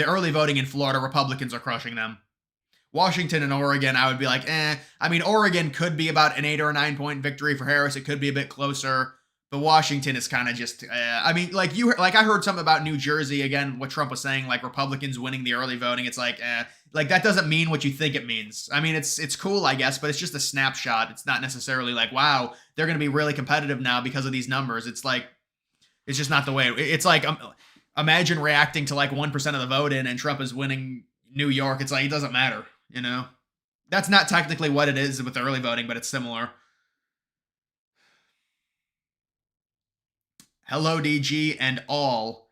early voting in Florida, Republicans are crushing them. Washington and Oregon, I would be like, eh. I mean, Oregon could be about an 8 or a 9 point victory for Harris. It could be a bit closer. But Washington is kind of just, I mean, like I heard something about New Jersey again. What Trump was saying, like Republicans winning the early voting. It's like, like that doesn't mean what you think it means. I mean, it's cool, I guess, but it's just a snapshot. It's not necessarily like, wow, they're going to be really competitive now because of these numbers. It's like, it's just not the way. It's like, imagine reacting to like 1% of the vote in, and Trump is winning New York. It's like it doesn't matter. You know, that's not technically what it is with the early voting, but it's similar. Hello, DG and all.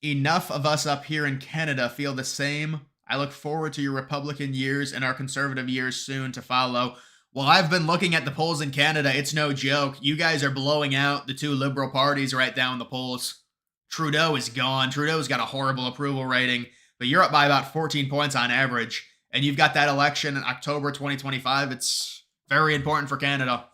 Enough of us up here in Canada feel the same. I look forward to your Republican years and our conservative years soon to follow. Well, I've been looking at the polls in Canada. It's no joke. You guys are blowing out the two liberal parties right down the polls. Trudeau is gone. Trudeau's got a horrible approval rating, but you're up by about 14 points on average. And you've got that election in October 2025. It's very important for Canada.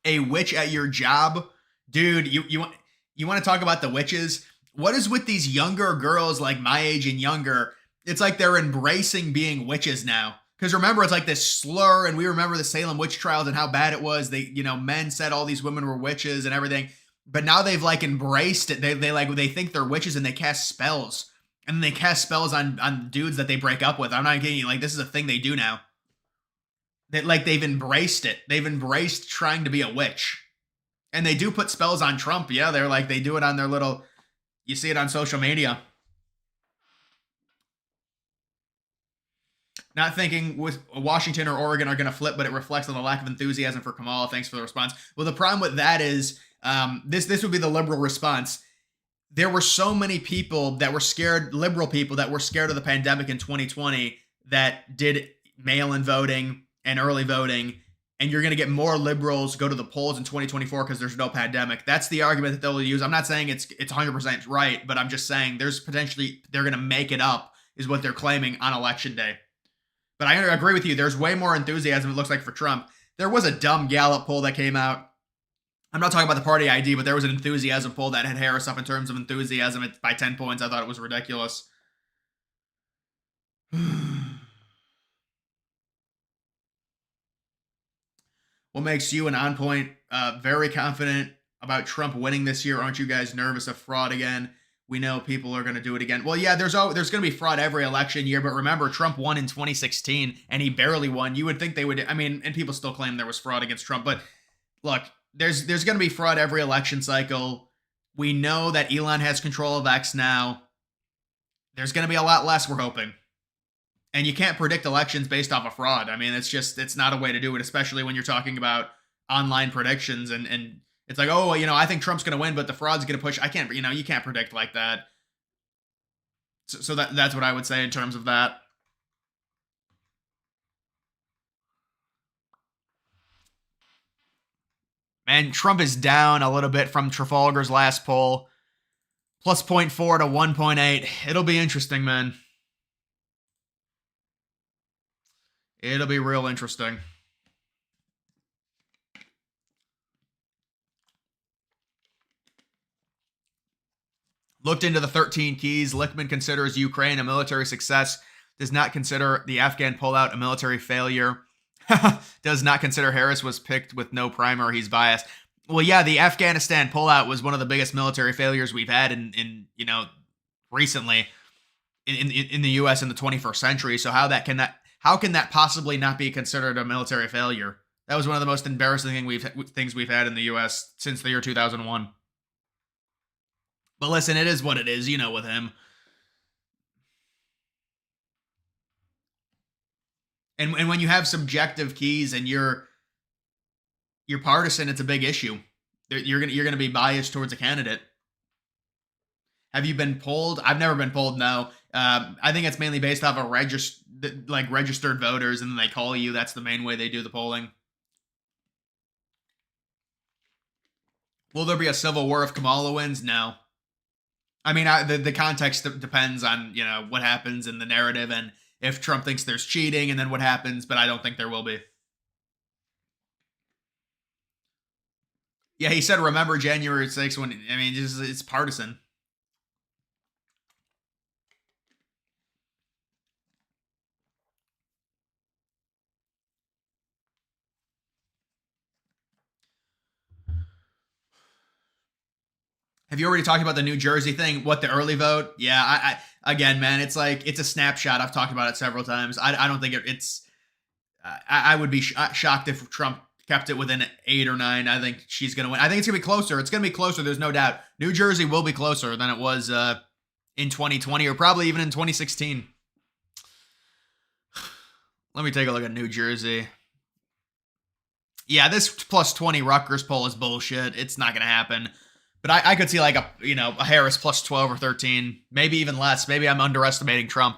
A witch at your job? Dude, you want to talk about the witches? What is with these younger girls like my age and younger? It's like they're embracing being witches now. Because remember, it's like this slur, and we remember the Salem witch trials and how bad it was. They, men said all these women were witches and everything, but now they've like embraced it. They think they're witches and they cast spells, and they cast spells on dudes that they break up with. I'm not kidding you. Like, this is a thing they do now. That like they've embraced it. They've embraced trying to be a witch, and they do put spells on Trump. Yeah, they're like they do it on their little. You see it on social media. Not thinking with Washington or Oregon are going to flip, but it reflects on the lack of enthusiasm for Kamala. Thanks for the response. Well, the problem with that is this would be the liberal response. There were so many people that were scared, liberal people that were scared of the pandemic in 2020 that did mail-in voting and early voting, and you're going to get more liberals go to the polls in 2024 because there's no pandemic. That's the argument that they'll use. I'm not saying it's 100% right, but I'm just saying there's potentially they're going to make it up is what they're claiming on election day. But I agree with you. There's way more enthusiasm, it looks like, for Trump. There was a dumb Gallup poll that came out. I'm not talking about the party ID, but there was an enthusiasm poll that had Harris up in terms of enthusiasm by 10 points. I thought it was ridiculous. What makes you an on-point, very confident about Trump winning this year? Aren't you guys nervous of fraud again? We know people are going to do it again. Well, yeah, there's going to be fraud every election year, but remember, Trump won in 2016, and he barely won. You would think they would, I mean, and people still claim there was fraud against Trump, but look, there's going to be fraud every election cycle. We know that Elon has control of X now. There's going to be a lot less, we're hoping. And you can't predict elections based off of fraud. I mean, it's not a way to do it, especially when you're talking about online predictions and it's like, oh, I think Trump's going to win, but the fraud's going to push. I can't, you can't predict like that. So that's what I would say in terms of that. Man, Trump is down a little bit from Trafalgar's last poll. Plus 0.4 to 1.8. It'll be interesting, man. It'll be real interesting. Looked into the 13 keys. Lickman considers Ukraine a military success. Does not consider the Afghan pullout a military failure. Does not consider Harris was picked with no primer. He's biased. Well, yeah, the Afghanistan pullout was one of the biggest military failures we've had in recently in the U.S. in the 21st century. So how can that possibly not be considered a military failure? That was one of the most embarrassing things we've had in the U.S. since the year 2001. But listen, it is what it is, with him. And when you have subjective keys and you're partisan, it's a big issue. You're gonna be biased towards a candidate. Have you been polled? I've never been polled. No. I think it's mainly based off of registered voters, and then they call you. That's the main way they do the polling. Will there be a civil war if Kamala wins? No. I mean, the context depends on what happens in the narrative and if Trump thinks there's cheating and then what happens, but I don't think there will be. Yeah, he said, "Remember January 6th." When I mean, it's partisan. Have you already talked about the New Jersey thing? What, the early vote? Yeah, again, man, it's like it's a snapshot. I've talked about it several times. I don't think it's. I would be shocked if Trump kept it within 8 or 9. I think she's going to win. I think it's going to be closer. It's going to be closer. There's no doubt. New Jersey will be closer than it was in 2020 or probably even in 2016. Let me take a look at New Jersey. Yeah, this plus 20 Rutgers poll is bullshit. It's not going to happen. But I could see like a Harris plus 12 or 13, maybe even less. Maybe I'm underestimating Trump.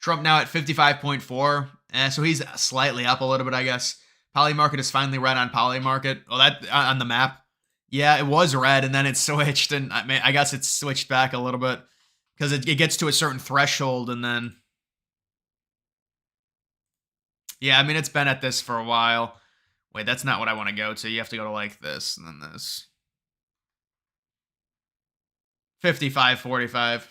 Trump now at 55.4. So he's slightly up a little bit, I guess. Polymarket is finally red on Polymarket. Oh, that on the map. Yeah, it was red, and then it switched, and I guess it's switched back a little bit because it gets to a certain threshold, and then yeah, I mean it's been at this for a while. Wait, that's not what I want to go to. You have to go to like this and then this. 55.45.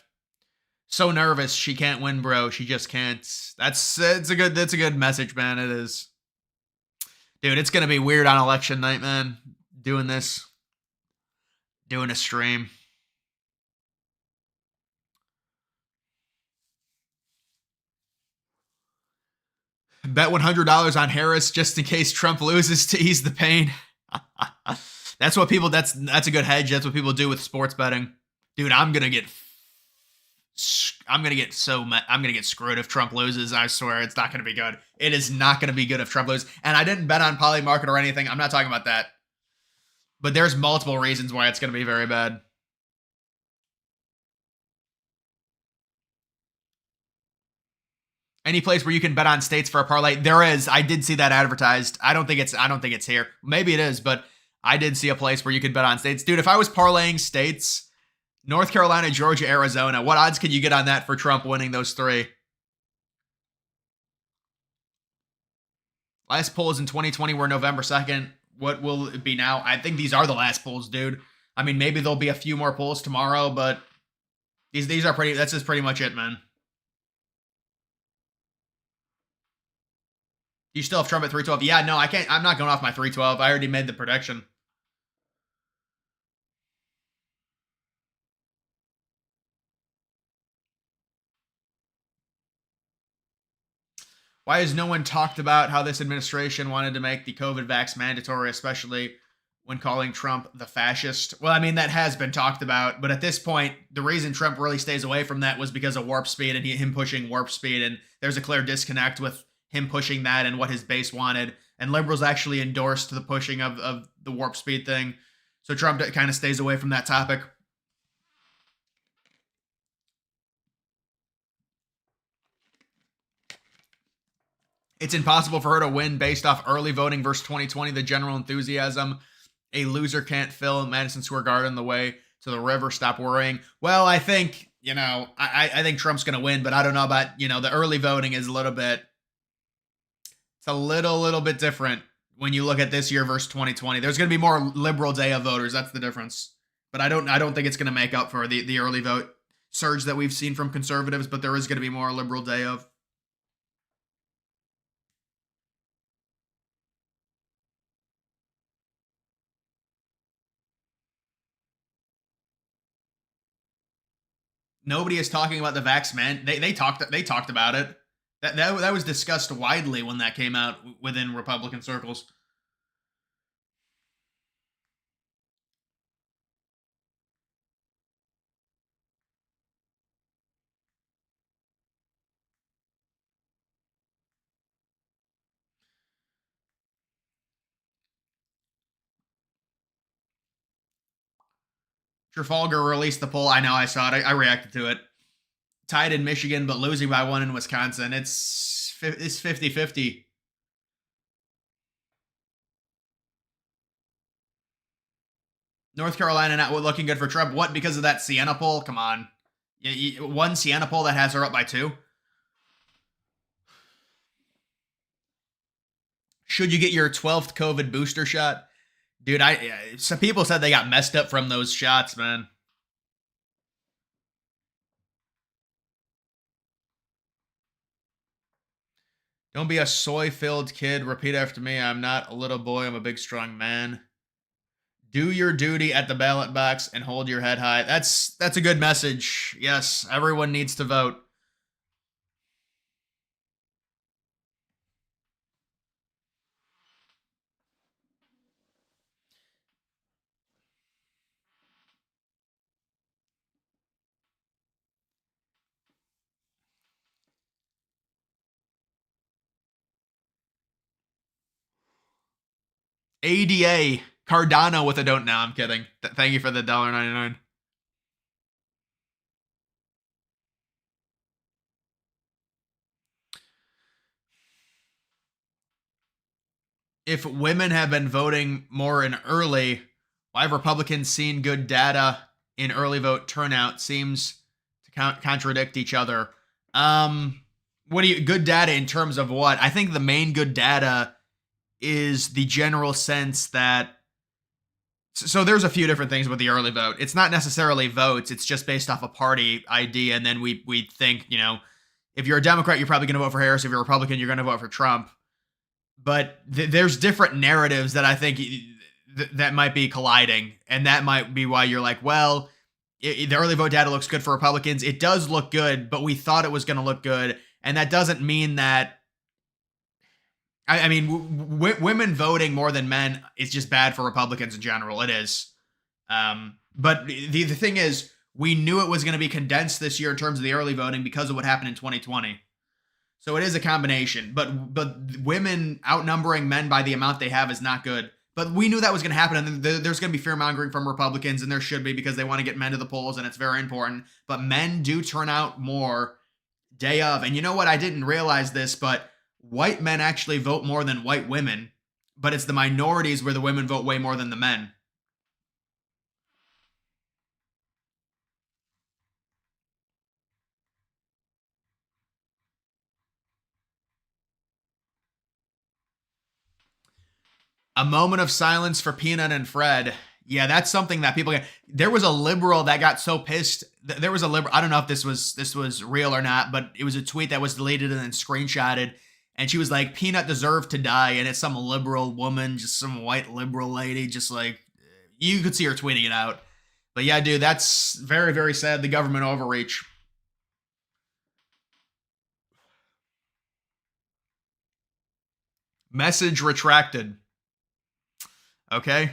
So nervous she can't win, bro. She just can't. That's a good message, man. It is. Dude, it's gonna be weird on election night, man. Doing this. Doing a stream. Bet $100 on Harris just in case Trump loses to ease the pain. That's what people. That's a good hedge. That's what people do with sports betting. Dude, I'm gonna get screwed if Trump loses. I swear it's not gonna be good. It is not gonna be good if Trump loses. And I didn't bet on Polymarket or anything. I'm not talking about that. But there's multiple reasons why it's gonna be very bad. Any place where you can bet on states for a parlay? There is. I did see that advertised. I don't think it's here. Maybe it is, but I did see a place where you could bet on states. Dude, if I was parlaying states, North Carolina, Georgia, Arizona, what odds could you get on that for Trump winning those 3? Last polls in 2020 were November 2nd. What will it be now? I think these are the last polls, dude. I mean, maybe there'll be a few more polls tomorrow, but these are pretty. That's just pretty much it, man. Do you still have Trump at 312? Yeah, no, I can't. I'm not going off my 312. I already made the prediction. Why has no one talked about how this administration wanted to make the COVID vax mandatory, especially when calling Trump the fascist? Well, I mean, that has been talked about, but at this point, the reason Trump really stays away from that was because of warp speed and him pushing warp speed, and there's a clear disconnect with him pushing that and what his base wanted. And liberals actually endorsed the pushing of the warp speed thing. So Trump kind of stays away from that topic. It's impossible for her to win based off early voting versus 2020, the general enthusiasm. A loser can't fill Madison Square Garden the way to the river. Stop worrying. Well, I think, I think Trump's going to win, but I don't know about, the early voting is a little bit different when you look at this year versus 2020. There's going to be more liberal day of voters. That's the difference. But I don't think it's going to make up for the early vote surge that we've seen from conservatives, but there is going to be more liberal day of. Nobody is talking about the vax man. They talked about it. That was discussed widely when that came out within Republican circles. Trafalgar released the poll. I know, I saw it. I reacted to it. Tied in Michigan, but losing by 1 in Wisconsin. It's 50-50. North Carolina not looking good for Trump. What, because of that Siena poll? Come on. One Siena poll that has her up by 2. Should you get your 12th COVID booster shot? Dude, some people said they got messed up from those shots, man. Don't be a soy-filled kid. Repeat after me. I'm not a little boy. I'm a big, strong man. Do your duty at the ballot box and hold your head high. That's a good message. Yes, everyone needs to vote. ADA Cardano with a don't. Now I'm kidding. Thank you for the $1.99. If women have been voting more in early, why have Republicans seen good data in early vote turnout? Seems to contradict each other. What do you good data in terms of what? I think the main good data is the general sense that. So there's a few different things with the early vote. It's not necessarily votes. It's just based off a party ID, and then we think, if you're a Democrat, you're probably going to vote for Harris. If you're a Republican, you're going to vote for Trump. But there's different narratives that I think that might be colliding, and that might be why you're like, well, the early vote data looks good for Republicans. It does look good, but we thought it was going to look good, and that doesn't mean that. I mean, women voting more than men is just bad for Republicans in general. It is. But the thing is, we knew it was going to be condensed this year in terms of the early voting because of what happened in 2020. So it is a combination. But women outnumbering men by the amount they have is not good. But we knew that was going to happen, and there's going to be fear-mongering from Republicans, and there should be, because they want to get men to the polls, and it's very important. But men do turn out more day of. And you know what? I didn't realize this, but white men actually vote more than white women, but it's the minorities where the women vote way more than the men. A moment of silence for Peanut and Fred. Yeah, that's something that people get. There was a liberal that got so pissed. There was a liberal. I don't know if this was real or not, but it was a tweet that was deleted and then screenshotted. And she was like, Peanut deserved to die. And it's some liberal woman, just some white liberal lady, just like, you could see her tweeting it out. But yeah, dude, that's very, very sad. The government overreach. Message retracted. Okay.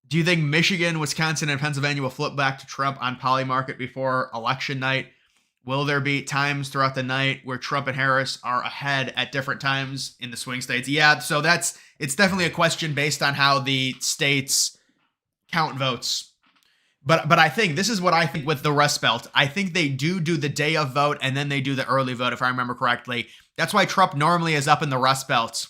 Do you think Michigan, Wisconsin, and Pennsylvania will flip back to Trump on Polymarket before election night? Will there be times throughout the night where Trump and Harris are ahead at different times in the swing states? Yeah, so it's definitely a question based on how the states count votes. But I think this is what I think with the Rust Belt. I think they do the day of vote, and then they do the early vote, if I remember correctly. That's why Trump normally is up in the Rust Belt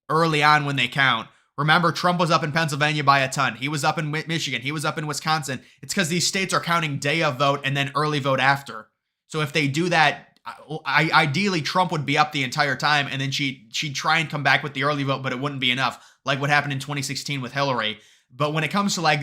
early on when they count. Remember, Trump was up in Pennsylvania by a ton. He was up in Michigan. He was up in Wisconsin. It's because these states are counting day of vote and then early vote after. So if they do that, ideally Trump would be up the entire time, and then she'd try and come back with the early vote, but it wouldn't be enough, like what happened in 2016 with Hillary. But when it comes to like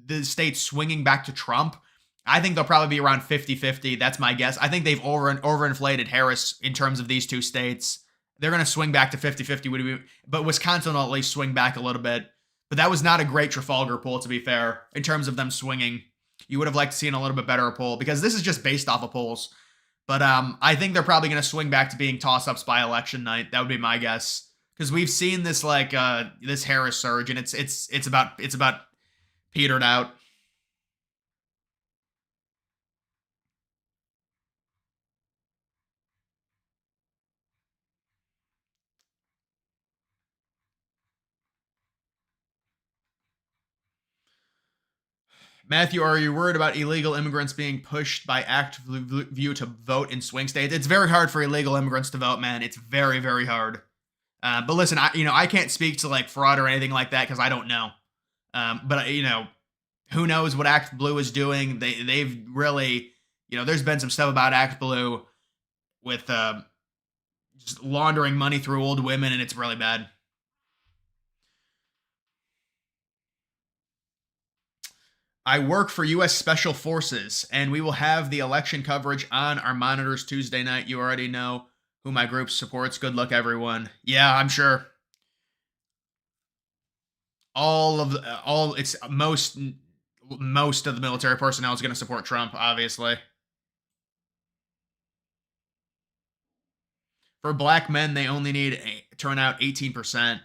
the states swinging back to Trump, I think they'll probably be around 50-50. That's my guess. I think they've overinflated Harris in terms of these two states. They're going to swing back to 50-50, but Wisconsin will at least swing back a little bit. But that was not a great Trafalgar poll, to be fair, in terms of them swinging. You would have liked to see a little bit better poll, because this is just based off of polls. But I think they're probably going to swing back to being toss-ups by election night. That would be my guess, because we've seen this this Harris surge, and it's about petered out. Matthew, are you worried about illegal immigrants being pushed by active view to vote in swing states? It's very hard for illegal immigrants to vote, man. It's very, very hard. But listen, I can't speak to like fraud or anything like that because I don't know. But who knows what Act Blue is doing? They've really, there's been some stuff about Act Blue with just laundering money through old women, and it's really bad. I work for U.S. Special Forces, and we will have the election coverage on our monitors Tuesday night. You already know who my group supports. Good luck, everyone. Yeah, I'm sure. It's most of the military personnel is going to support Trump, obviously. For black men, they only need turnout 18%.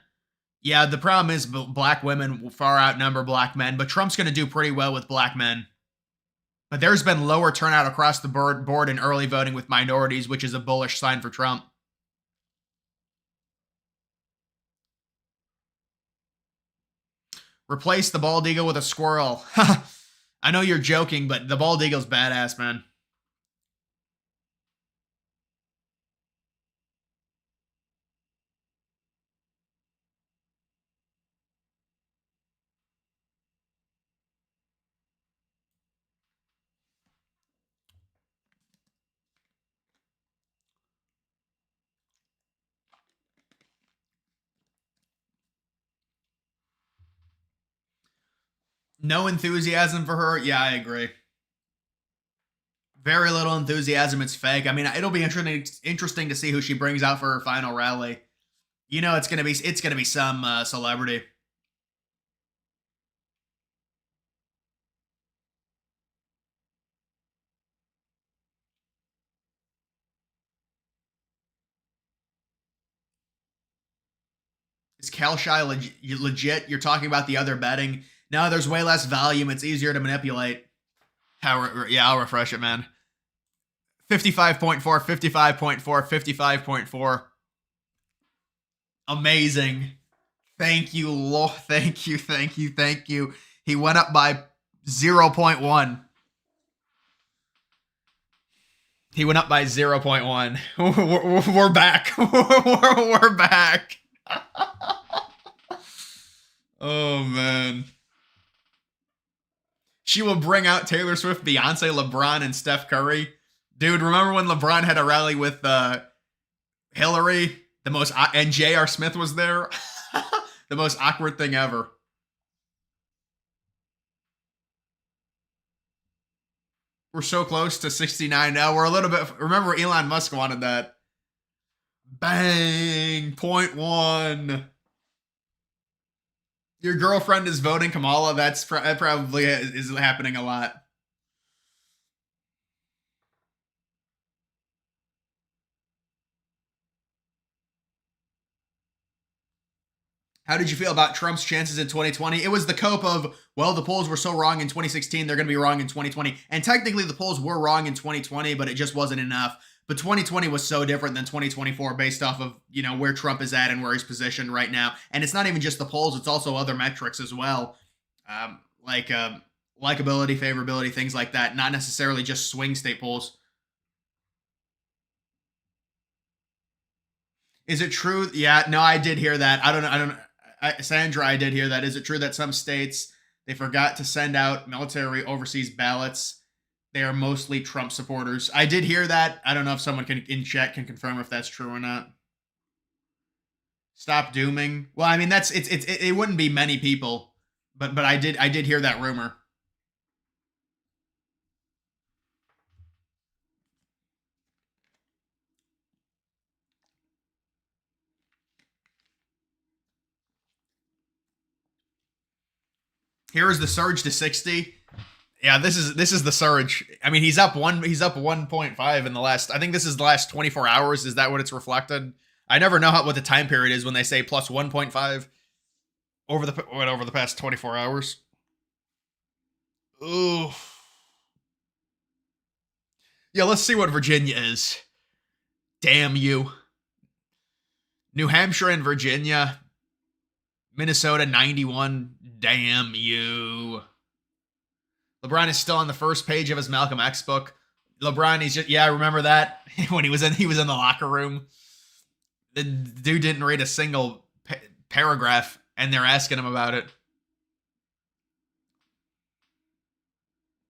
Yeah, the problem is black women far outnumber black men, but Trump's going to do pretty well with black men. But there's been lower turnout across the board in early voting with minorities, which is a bullish sign for Trump. Replace the bald eagle with a squirrel. I know you're joking, but the bald eagle's badass, man. No enthusiasm for her. Yeah, I agree. Very little enthusiasm. It's fake. I mean, it'll be interesting to see who she brings out for her final rally. It's gonna be some celebrity. Is Kalshai legit? You're talking about the other betting. No, there's way less volume. It's easier to manipulate. Yeah, I'll refresh it, man. 55.4, 55.4, 55.4. Amazing. Thank you, Lord. Thank you, thank you, thank you. He went up by 0.1. He went up by 0.1. We're back. We're back. Oh, man. She will bring out Taylor Swift, Beyonce, LeBron, and Steph Curry. Dude, remember when LeBron had a rally with Hillary? And J.R. Smith was there? The most awkward thing ever. We're so close to 69 now. We're a little bit. Remember, Elon Musk wanted that. Bang! 0.1. Your girlfriend is voting Kamala. That probably is happening a lot. How did you feel about Trump's chances in 2020? It was the cope of, well, the polls were so wrong in 2016, they're going to be wrong in 2020. And technically, the polls were wrong in 2020, but it just wasn't enough. But 2020 was so different than 2024 based off of, where Trump is at and where he's positioned right now. And it's not even just the polls, it's also other metrics as well. Like likability, favorability, things like that. Not necessarily just swing state polls. Is it true? Yeah, no, I did hear that. I don't know. Sandra, I did hear that. Is it true that some states, they forgot to send out military overseas ballots? They are mostly Trump supporters. I did hear that. I don't know if someone in chat can confirm if that's true or not. Stop dooming. Well, I mean, it wouldn't be many people, but I did hear that rumor. Here is the surge to 60. Yeah, this is the surge. I mean, he's up 1.5 in the last. I think this is the last 24 hours. Is that what it's reflected? I never know what the time period is when they say plus 1.5 over the past 24 hours. Ooh. Yeah, let's see what Virginia is. Damn you. New Hampshire and Virginia. Minnesota 91. Damn you. LeBron is still on the first page of his Malcolm X book. LeBron, I remember that when he was in the locker room. The dude didn't read a single paragraph, and they're asking him about it.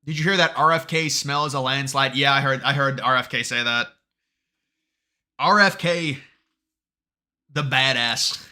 Did you hear that RFK smells a landslide? Yeah, I heard RFK say that. RFK, the badass.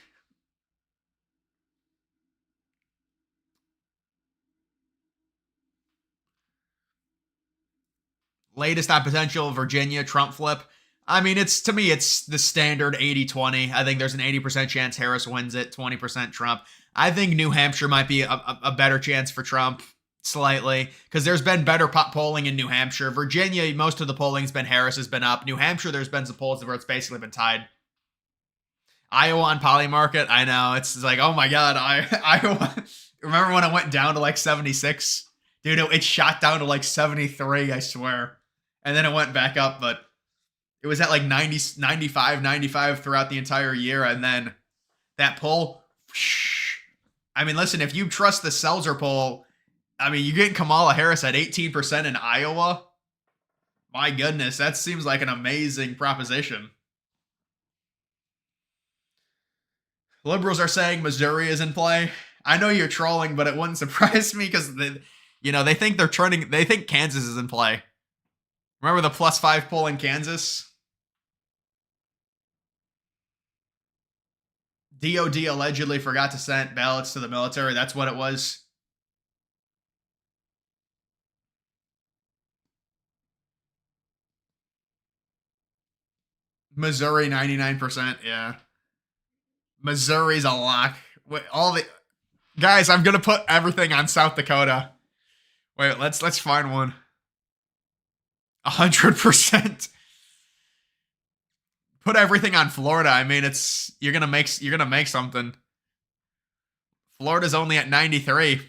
Latest on potential Virginia Trump flip. I mean, it's to me, it's the standard 80-20. I think there's an 80% chance Harris wins it, 20% Trump. I think New Hampshire might be a better chance for Trump, slightly, because there's been better polling in New Hampshire. Virginia, most of the polling's been Harris has been up. New Hampshire, there's been some polls where it's basically been tied. Iowa on Polymarket, I know, it's like, oh my god, Iowa. Remember when it went down to like 76? Dude, it shot down to like 73, I swear. And then it went back up, but it was at like 90, 95 throughout the entire year. And then that poll, I mean, listen, if you trust the Seltzer poll, I mean, you're getting Kamala Harris at 18% in Iowa. My goodness, that seems like an amazing proposition. Liberals are saying Missouri is in play. I know you're trolling, but it wouldn't surprise me because they think they're turning. They think Kansas is in play. Remember the +5 poll in Kansas? DOD allegedly forgot to send ballots to the military. That's what it was. Missouri 99%. Yeah. Missouri's a lock. Wait, all the guys, I'm gonna put everything on South Dakota. Wait, let's find one. 100%. Put everything on Florida. I mean, you're gonna make something. Florida's only at 93.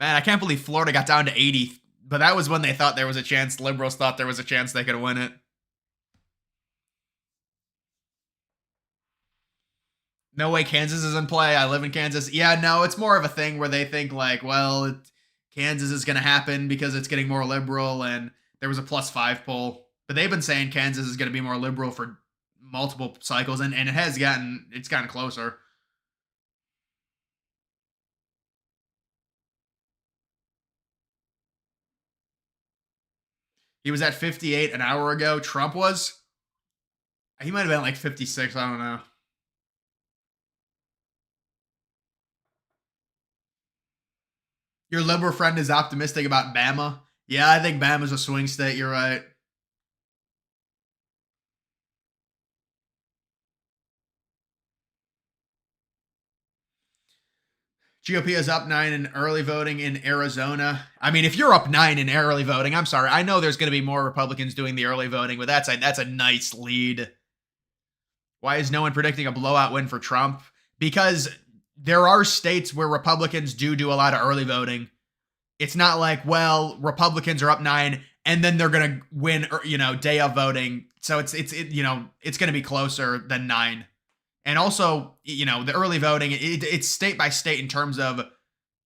Man, I can't believe Florida got down to 80. But that was when they thought there was a chance. Liberals thought there was a chance they could win it. No way Kansas is in play. I live in Kansas. Yeah, no, it's more of a thing where they think like, well, Kansas is going to happen because it's getting more liberal and there was a +5 poll. But they've been saying Kansas is going to be more liberal for multiple cycles and it's gotten closer. He was at 58 an hour ago. Trump was? He might have been like 56. I don't know. Your liberal friend is optimistic about Bama. Yeah, I think Bama's a swing state. You're right. GOP is up 9 in early voting in Arizona. I mean, if you're up 9 in early voting, I'm sorry. I know there's going to be more Republicans doing the early voting, but that's a nice lead. Why is no one predicting a blowout win for Trump? Because there are states where Republicans do a lot of early voting. It's not like, well, Republicans are up 9 and then they're going to win, day of voting. So it's going to be closer than 9. And also, the early voting, it's state by state in terms of,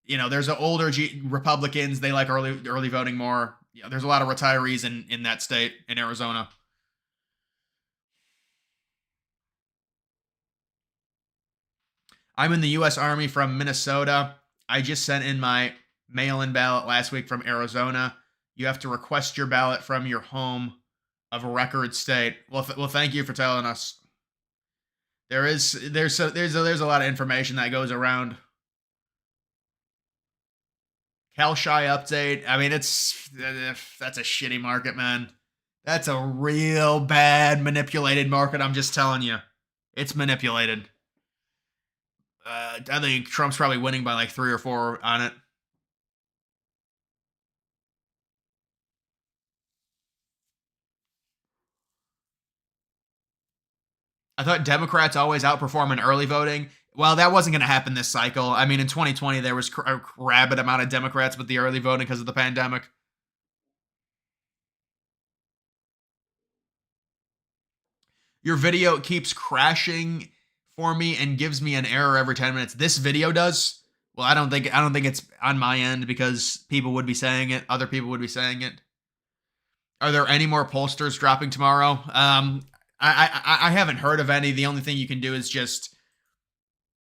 there's older Republicans, they like early voting more. Yeah, there's a lot of retirees in that state, in Arizona. I'm in the U.S. Army from Minnesota. I just sent in my mail-in ballot last week from Arizona. You have to request your ballot from your home of a record state. Well, thank you for telling us. There's a lot of information that goes around. CalShy update. I mean, that's a shitty market, man. That's a real bad manipulated market. I'm just telling you, it's manipulated. I think Trump's probably winning by like 3 or 4 on it. I thought Democrats always outperform in early voting. Well, that wasn't going to happen this cycle. I mean, in 2020, there was a rabid amount of Democrats with the early voting because of the pandemic. Your video keeps crashing for me and gives me an error every 10 minutes. This video does. Well, I don't think it's on my end because people would be saying it. Other people would be saying it. Are there any more pollsters dropping tomorrow? I haven't heard of any. The only thing you can do is just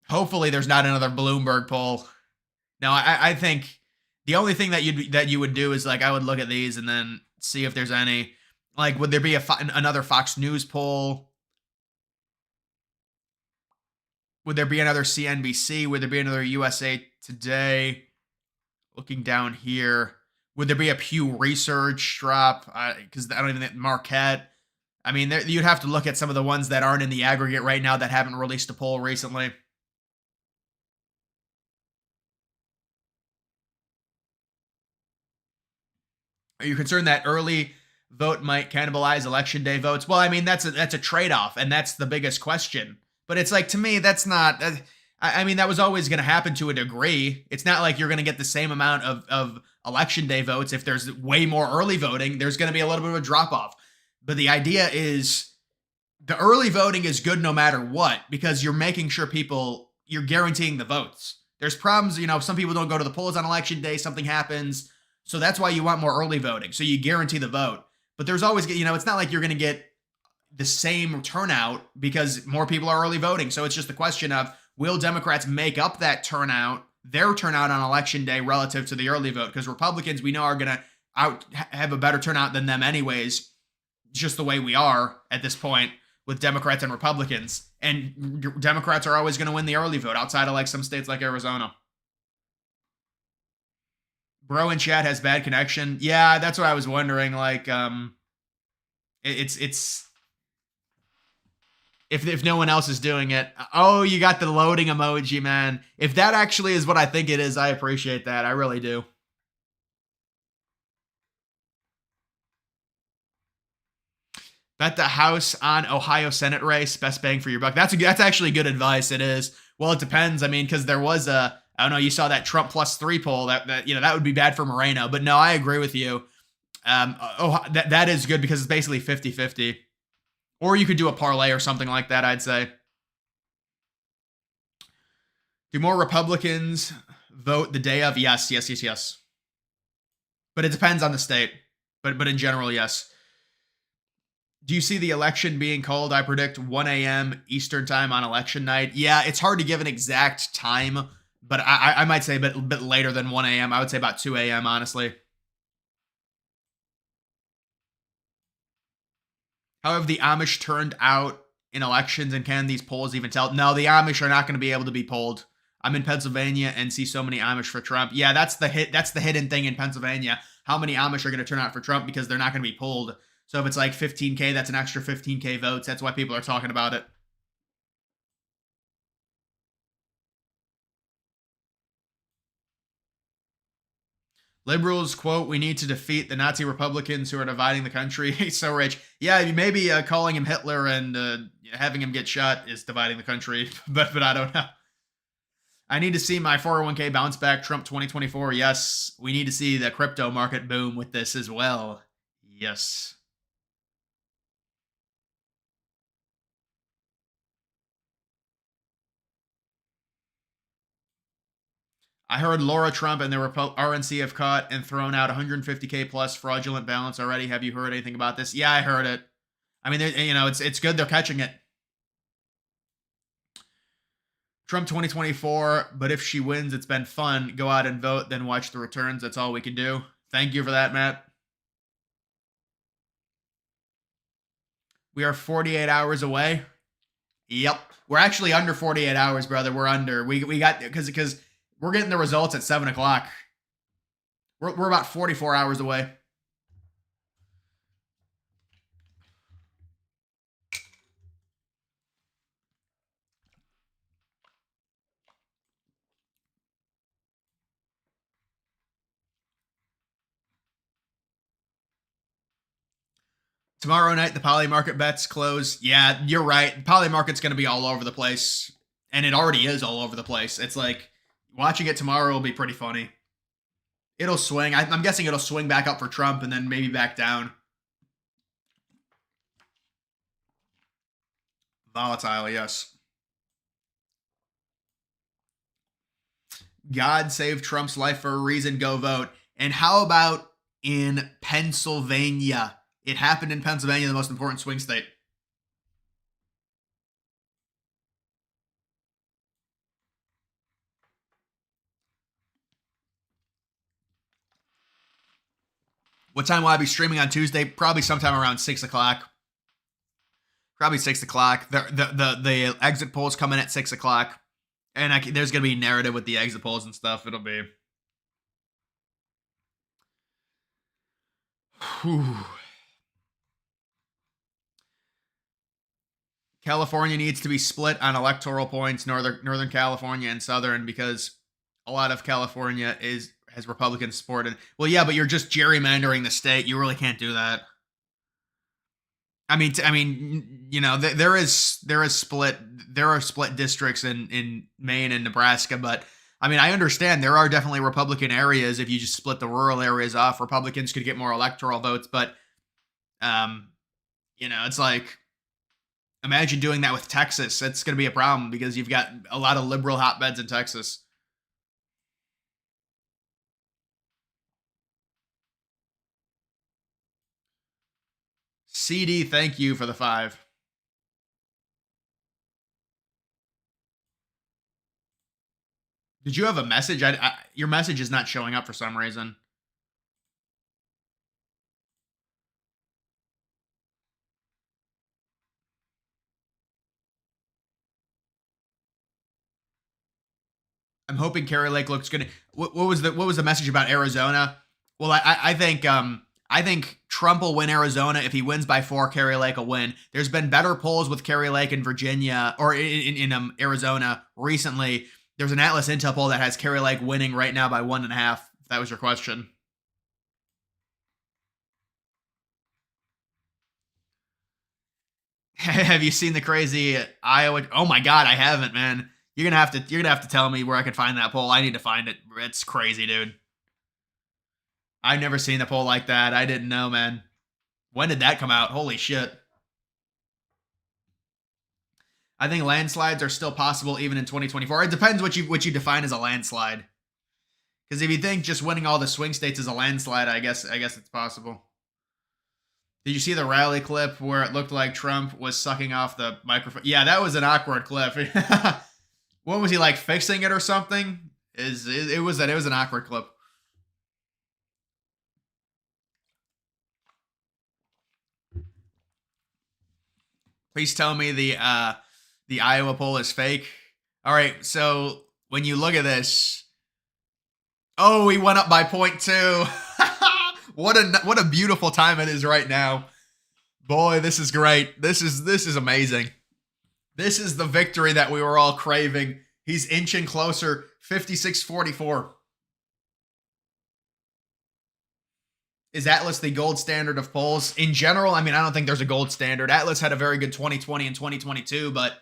hopefully there's not another Bloomberg poll. No, I think The only thing that you would do is like I would look at these and then see if there's any like would there be another Fox News poll? Would there be another CNBC? Would there be another USA Today? Looking down here, would there be a Pew Research drop? Because I don't even think Marquette. I mean, you'd have to look at some of the ones that aren't in the aggregate right now that haven't released a poll recently. Are you concerned that early vote might cannibalize election day votes? Well, I mean that's a trade off, and that's the biggest question. But it's like to me, that's not. I mean, that was always going to happen to a degree. It's not like you're going to get the same amount of election day votes if there's way more early voting. There's going to be a little bit of a drop off. But the idea is the early voting is good no matter what because you're making sure you're guaranteeing the votes. There's problems, some people don't go to the polls on election day, something happens. So that's why you want more early voting. So you guarantee the vote. But there's always, it's not like you're going to get the same turnout because more people are early voting. So it's just a question of will Democrats make up that turnout, their turnout on election day relative to the early vote? Because Republicans, we know, are going to have a better turnout than them anyways. Just the way we are at this point with Democrats and Republicans. And Democrats are always going to win the early vote outside of like some states like Arizona. Bro in chat has bad connection. Yeah, that's what I was wondering. Like, it's if no one else is doing it. Oh, you got the loading emoji, man. If that actually is what I think it is, I appreciate that. I really do. Bet the House on Ohio Senate race. Best bang for your buck. That's actually good advice. It is. Well, it depends. I mean, because there was I don't know. You saw that Trump +3 poll. That that would be bad for Moreno. But no, I agree with you. That is good because it's basically 50-50. Or you could do a parlay or something like that, I'd say. Do more Republicans vote the day of? Yes. But it depends on the state. But in general, yes. Do you see the election being called? I predict 1 a.m. Eastern time on election night. Yeah, it's hard to give an exact time, but I might say a bit later than 1 a.m. I would say about 2 a.m., honestly. How have the Amish turned out in elections, and can these polls even tell? No, the Amish are not going to be able to be polled. I'm in Pennsylvania and see so many Amish for Trump. Yeah, that's the hidden thing in Pennsylvania. How many Amish are going to turn out for Trump because they're not going to be polled. So if it's like 15K, that's an extra 15K votes. That's why people are talking about it. Liberals, quote, we need to defeat the Nazi Republicans who are dividing the country. He's so rich. Yeah, maybe calling him Hitler and having him get shot is dividing the country, but I don't know. I need to see my 401k bounce back Trump 2024. Yes, we need to see the crypto market boom with this as well. Yes. I heard Laura Trump and the RNC have caught and thrown out 150K plus fraudulent balance already. Have you heard anything about this? Yeah, I heard it. I mean, it's good they're catching it. Trump 2024, but if she wins, it's been fun. Go out and vote, then watch the returns. That's all we can do. Thank you for that, Matt. We are 48 hours away. Yep. We're actually under 48 hours, brother. We're under. We got because we're getting the results at 7 o'clock. We're about 44 hours away. Tomorrow night, the poly market bets close. Yeah, you're right. Poly market's going to be all over the place. And it already is all over the place. It's like watching it tomorrow will be pretty funny. It'll swing. I'm guessing it'll swing back up for Trump and then maybe back down. Volatile, yes. God save Trump's life for a reason. Go vote. And how about in Pennsylvania? It happened in Pennsylvania, the most important swing state. What time will I be streaming on Tuesday? Probably sometime around 6 o'clock. Probably 6 o'clock. The exit polls come in at 6 o'clock. And there's going to be narrative with the exit polls and stuff. It'll be... Whew. California needs to be split on electoral points, Northern California and Southern, because a lot of California has Republican support. And, well, yeah, but you're just gerrymandering the state. You really can't do that. I mean, you know, there are split districts in Maine and Nebraska, but I mean, I understand there are definitely Republican areas. If you just split the rural areas off, Republicans could get more electoral votes. But, you know, it's like, imagine doing that with Texas. It's going to be a problem because you've got a lot of liberal hotbeds in Texas. CD, thank you for the 5. Did you have a message? Your message is not showing up for some reason. I'm hoping Kari Lake looks good. What was the message about Arizona? Well, I think Trump will win Arizona. If he wins by 4, Kari Lake will win. There's been better polls with Kari Lake in Virginia or in Arizona recently. There's an Atlas Intel poll that has Kari Lake winning right now by 1.5. If that was your question. Have you seen the crazy Iowa? Oh my God, I haven't, man. You're gonna have to tell me where I can find that poll. I need to find it. It's crazy, dude. I've never seen a poll like that. I didn't know, man. When did that come out? Holy shit. I think landslides are still possible even in 2024. It depends what you define as a landslide. Because if you think just winning all the swing states is a landslide, I guess it's possible. Did you see the rally clip where it looked like Trump was sucking off the microphone? Yeah, that was an awkward clip. What was he, like, fixing it or something? It was an awkward clip. Please tell me the Iowa poll is fake. All right, so when you look at this, oh, he went up by 0.2. What a beautiful time it is right now. Boy, this is great. This is amazing. This is the victory that we were all craving. He's inching closer, 56-44. Is Atlas the gold standard of polls? In general, I mean, I don't think there's a gold standard. Atlas had a very good 2020 and 2022, but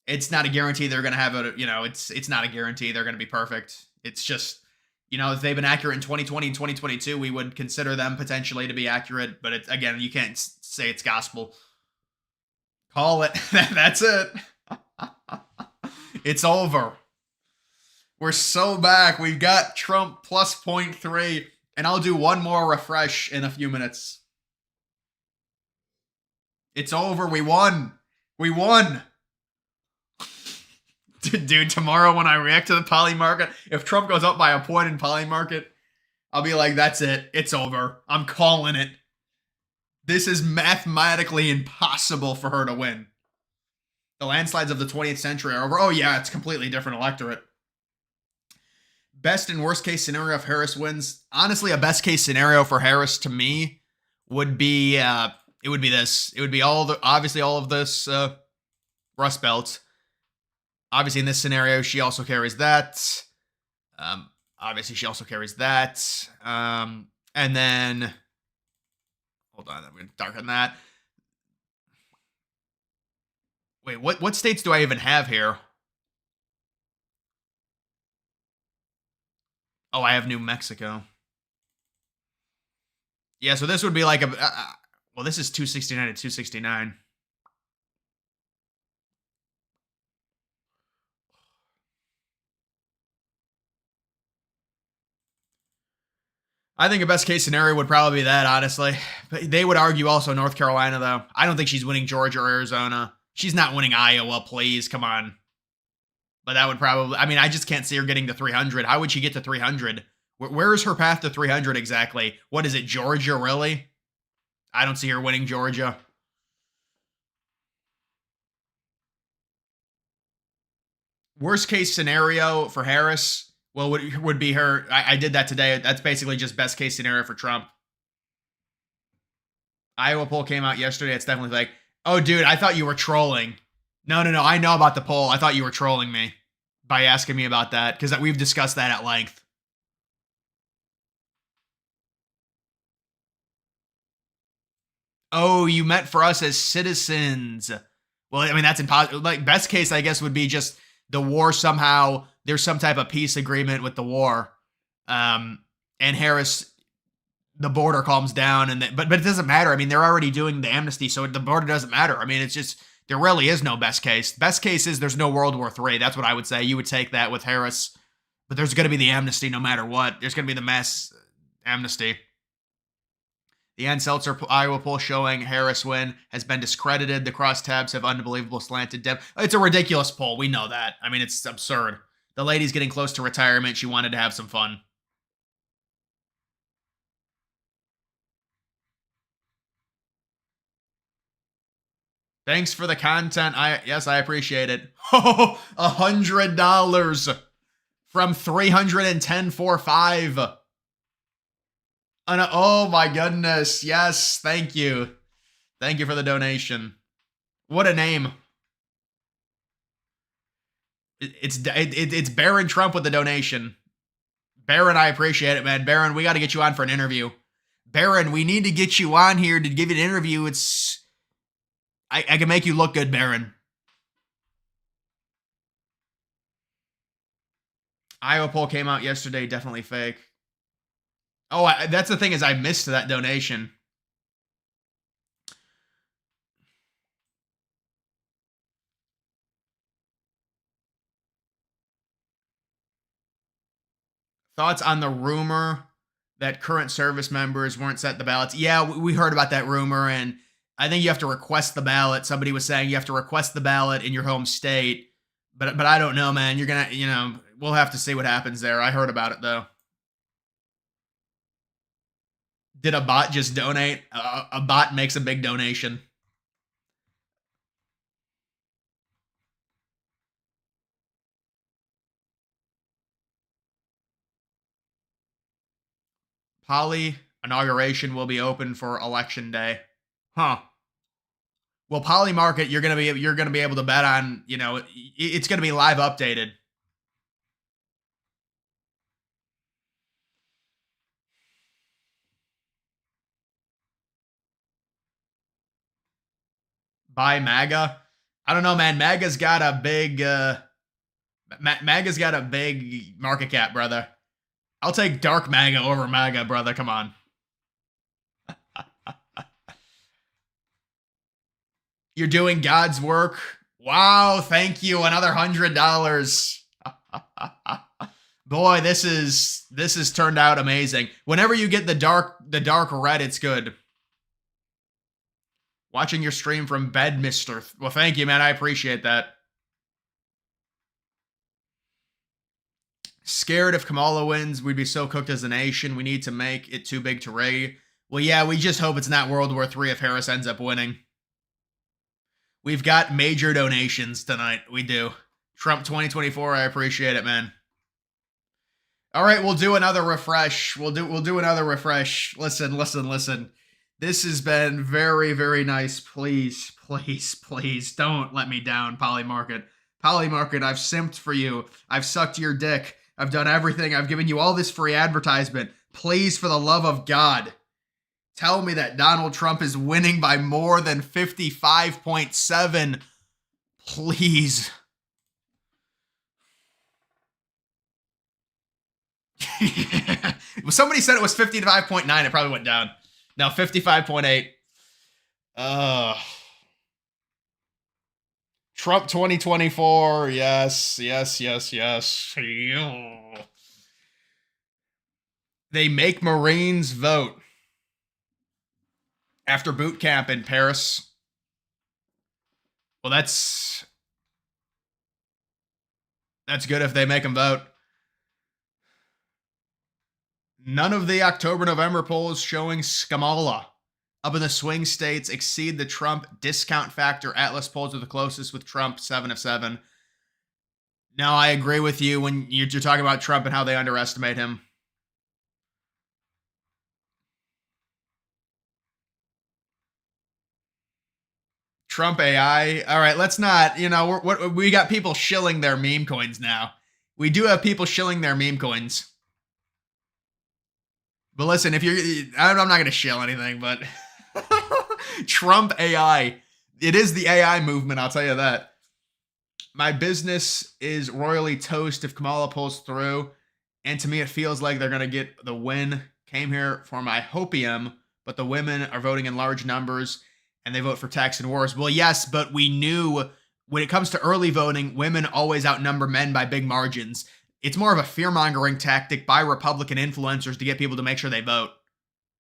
it's not a guarantee they're going to have it's not a guarantee they're going to be perfect. It's just, if they've been accurate in 2020 and 2022, we would consider them potentially to be accurate, but again, you can't say it's gospel. Call it. That's it. It's over. We're so back. We've got Trump plus 0.3, and I'll do one more refresh in a few minutes. It's over. We won. We won. Dude, tomorrow when I react to the poly market, if Trump goes up by a point in poly market, I'll be like, that's it. It's over. I'm calling it. This is mathematically impossible for her to win. The landslides of the 20th century are over. Oh, yeah, it's completely different electorate. Best and worst case scenario if Harris wins. Honestly, a best case scenario for Harris to me would be it would be this. It would be obviously all of this Rust Belt. Obviously, in this scenario, she also carries that. Obviously, she also carries that. And then, hold on, I'm going to darken that. Wait, what states do I even have here? Oh, I have New Mexico. Yeah, so this would be like well, this is 269 to 269. I think a best case scenario would probably be that, honestly. But they would argue also North Carolina, though. I don't think she's winning Georgia or Arizona. She's not winning Iowa, please. Come on. But that would probably... I mean, I just can't see her getting to 300. How would she get to 300 Where is her path to 300 exactly? What is it, Georgia, really? I don't see her winning Georgia. Worst case scenario for Harris, well, would be her. I did that today. That's basically just best case scenario for Trump. Iowa poll came out yesterday. It's definitely like, oh, dude, I thought you were trolling. No, no, no. I know about the poll. I thought you were trolling me by asking me about that because we've discussed that at length. Oh, you meant for us as citizens. Well, I mean, that's impossible. Like, best case, I guess, would be just the war somehow, there's some type of peace agreement with the war. And Harris, the border calms down. But it doesn't matter. I mean, they're already doing the amnesty, so the border doesn't matter. I mean, it's just, there really is no best case. Best case is there's no World War III. That's what I would say. You would take that with Harris. But there's going to be the amnesty no matter what. There's going to be the mass amnesty. The Ann Seltzer Iowa poll showing Harris win has been discredited. The crosstabs have unbelievable slanted depth. It's a ridiculous poll. We know that. I mean, it's absurd. The lady's getting close to retirement. She wanted to have some fun. Thanks for the content. Yes, I appreciate it. $100 from 310.45. Oh my goodness. Yes, thank you. Thank you for the donation. What a name. It's Baron Trump with the donation. Baron, I appreciate it, man. Baron, we got to get you on for an interview. Baron, we need to get you on here to give you an interview. I can make you look good, Baron. Iowa poll came out yesterday. Definitely fake. Oh, that's the thing is I missed that donation. Thoughts on the rumor that current service members weren't set the ballots? Yeah, we heard about that rumor, and I think you have to request the ballot. Somebody was saying you have to request the ballot in your home state, but I don't know, man. You're gonna, we'll have to see what happens there. I heard about it though. Did a bot just donate? A bot makes a big donation. Poly inauguration will be open for election day. Huh. Well, Poly Market, you're gonna be able to bet on. It's gonna be live updated. Buy MAGA. I don't know, man. MAGA's got a big MAGA's got a big market cap, brother. I'll take dark MAGA over MAGA, brother. Come on. You're doing God's work. Wow, thank you. Another $100. Boy, this is turned out amazing. Whenever you get the dark red, it's good. Watching your stream from bed, mister. Well, thank you, man. I appreciate that. Scared if Kamala wins, we'd be so cooked as a nation. We need to make it too big to Ray. Well, yeah, we just hope it's not World War III if Harris ends up winning. We've got major donations tonight. We do. Trump 2024, I appreciate it, man. All right, we'll do another refresh. We'll do another refresh. Listen. This has been very, very nice. Please don't let me down, Poly Market. Poly Market, I've simped for you. I've sucked your dick. I've done everything. I've given you all this free advertisement. Please, for the love of God, tell me that Donald Trump is winning by more than 55.7. Please. Somebody said it was 55.9. It probably went down. Now 55.8. Trump 2024. Yes. They make Marines vote after boot camp in Paris. Well, that's good if they make them vote. None of the October November polls showing Skamala up in the swing states exceed the Trump discount factor. Atlas polls are the closest with Trump 7 of 7. No, I agree with you when you're talking about Trump and how they underestimate him. Trump AI. All right, let's not. We got people shilling their meme coins now. We do have people shilling their meme coins. But listen, if I'm not going to shill anything, but Trump AI. It is the AI movement, I'll tell you that. My business is royally toast if Kamala pulls through. And to me, it feels like they're going to get the win. Came here for my hopium, but the women are voting in large numbers and they vote for tax and wars. Well, yes, but we knew when it comes to early voting, women always outnumber men by big margins. It's more of a fear-mongering tactic by Republican influencers to get people to make sure they vote.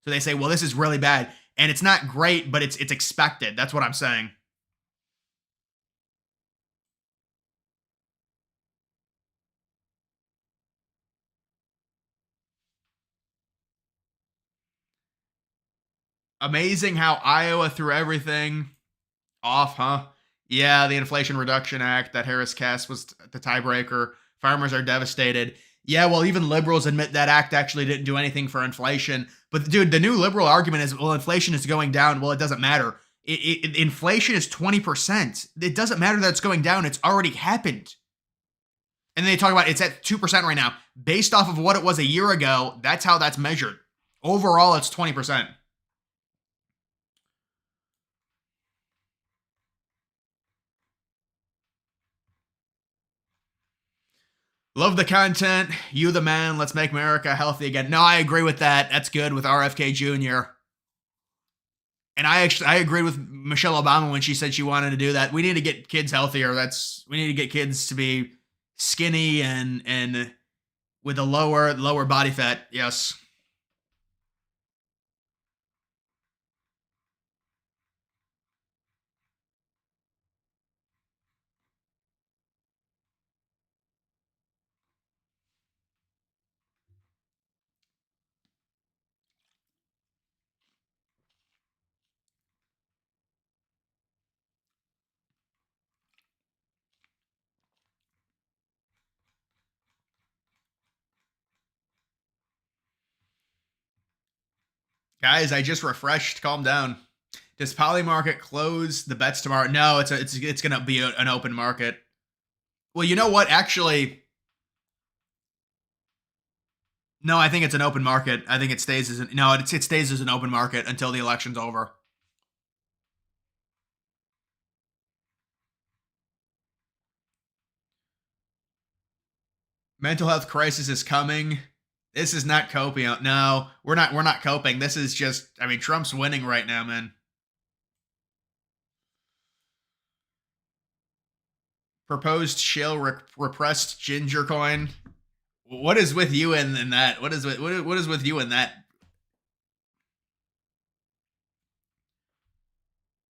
So they say, well, this is really bad. And it's not great, but it's expected. That's what I'm saying. Amazing how Iowa threw everything off, huh? Yeah, the Inflation Reduction Act that Harris cast was the tiebreaker. Farmers are devastated. Yeah, well, even liberals admit that act actually didn't do anything for inflation. But dude, the new liberal argument is, well, inflation is going down. Well, it doesn't matter. Inflation is 20%. It doesn't matter that it's going down. It's already happened. And then they talk about it's at 2% right now. Based off of what it was a year ago, that's how that's measured. Overall, it's 20%. Love the content. You the man. Let's make America healthy again. No, I agree with that. That's good with RFK Jr. And I agreed with Michelle Obama when she said she wanted to do that. We need to get kids healthier. We need to get kids to be skinny and with a lower body fat. Yes. Guys, I just refreshed. Calm down. Does Polymarket close the bets tomorrow? No, it's gonna be an open market. Well, you know what? Actually, no, I think it's an open market. I think it stays as it stays as an open market until the election's over. Mental health crisis is coming. This is not coping. No, we're not coping. This is just I mean Trump's winning right now, man. Proposed shill repressed ginger coin. What is with you in that? What is with you in that?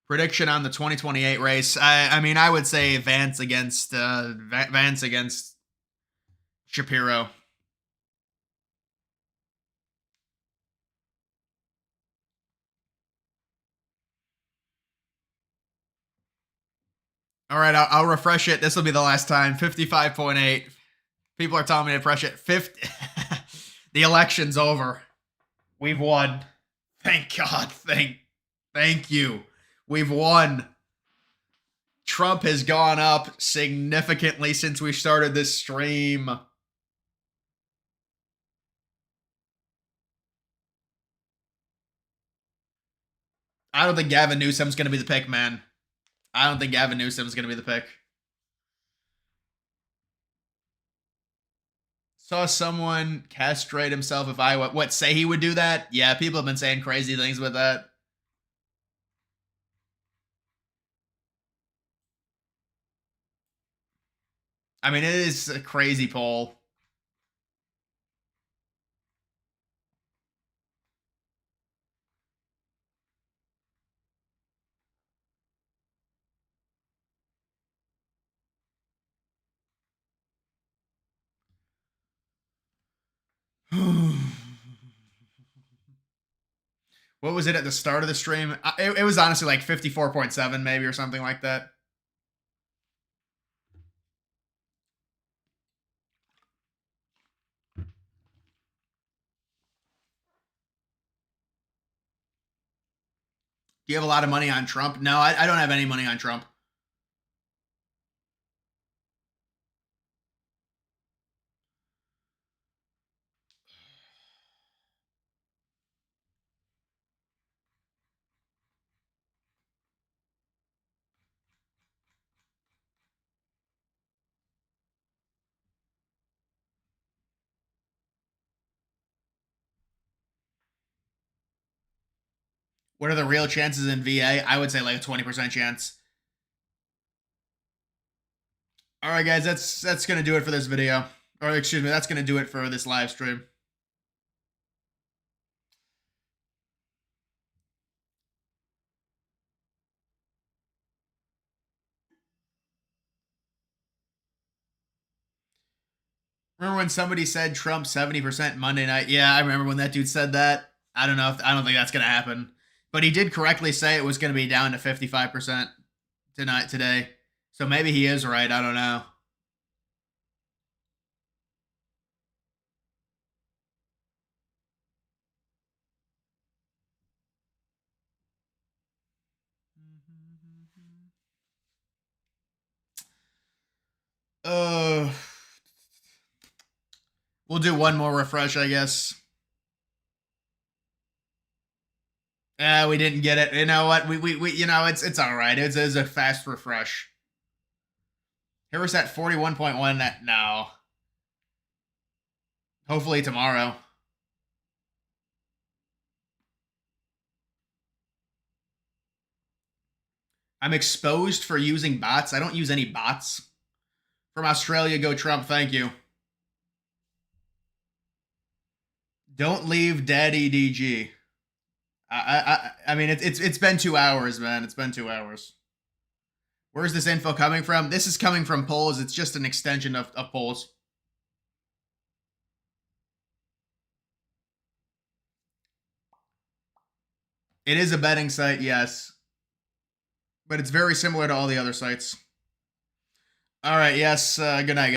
Prediction on the 2028 race. I mean I would say Vance against Shapiro. All right, I'll refresh it. This will be the last time. 55.8. People are telling me to refresh it. 50. The election's over. We've won. Thank God. Thank you. We've won. Trump has gone up significantly since we started this stream. I don't think Gavin Newsom's going to be the pick, man. I don't think Gavin Newsom's going to be the pick. Saw someone castrate himself if I what say he would do that? Yeah, people have been saying crazy things with that. I mean, it is a crazy poll. What was it at the start of the stream? It was honestly like 54.7 maybe or something like that. Do you have a lot of money on Trump? No, I don't have any money on Trump. What are the real chances in VA? I would say like a 20% chance. All right, guys, that's gonna do it for this video. Or excuse me, that's gonna do it for this live stream. Remember when somebody said Trump 70% Monday night? Yeah, I remember when that dude said that. I don't know. I don't think that's gonna happen. But he did correctly say it was gonna be down to 55% today. So maybe he is right. I don't know. Uh, we'll do one more refresh, I guess. We didn't get it. You know what? We you know, it's all right. It's a fast refresh. Here was at 41.1. No. Hopefully tomorrow. I'm exposed for using bots. I don't use any bots. From Australia, go Trump. Thank you. Don't leave Daddy DG. I mean, it's been 2 hours, man. It's been 2 hours. Where's this info coming from? This is coming from polls. It's just an extension of polls. It is a betting site, yes. But it's very similar to all the other sites. All right, yes. Good night, guys.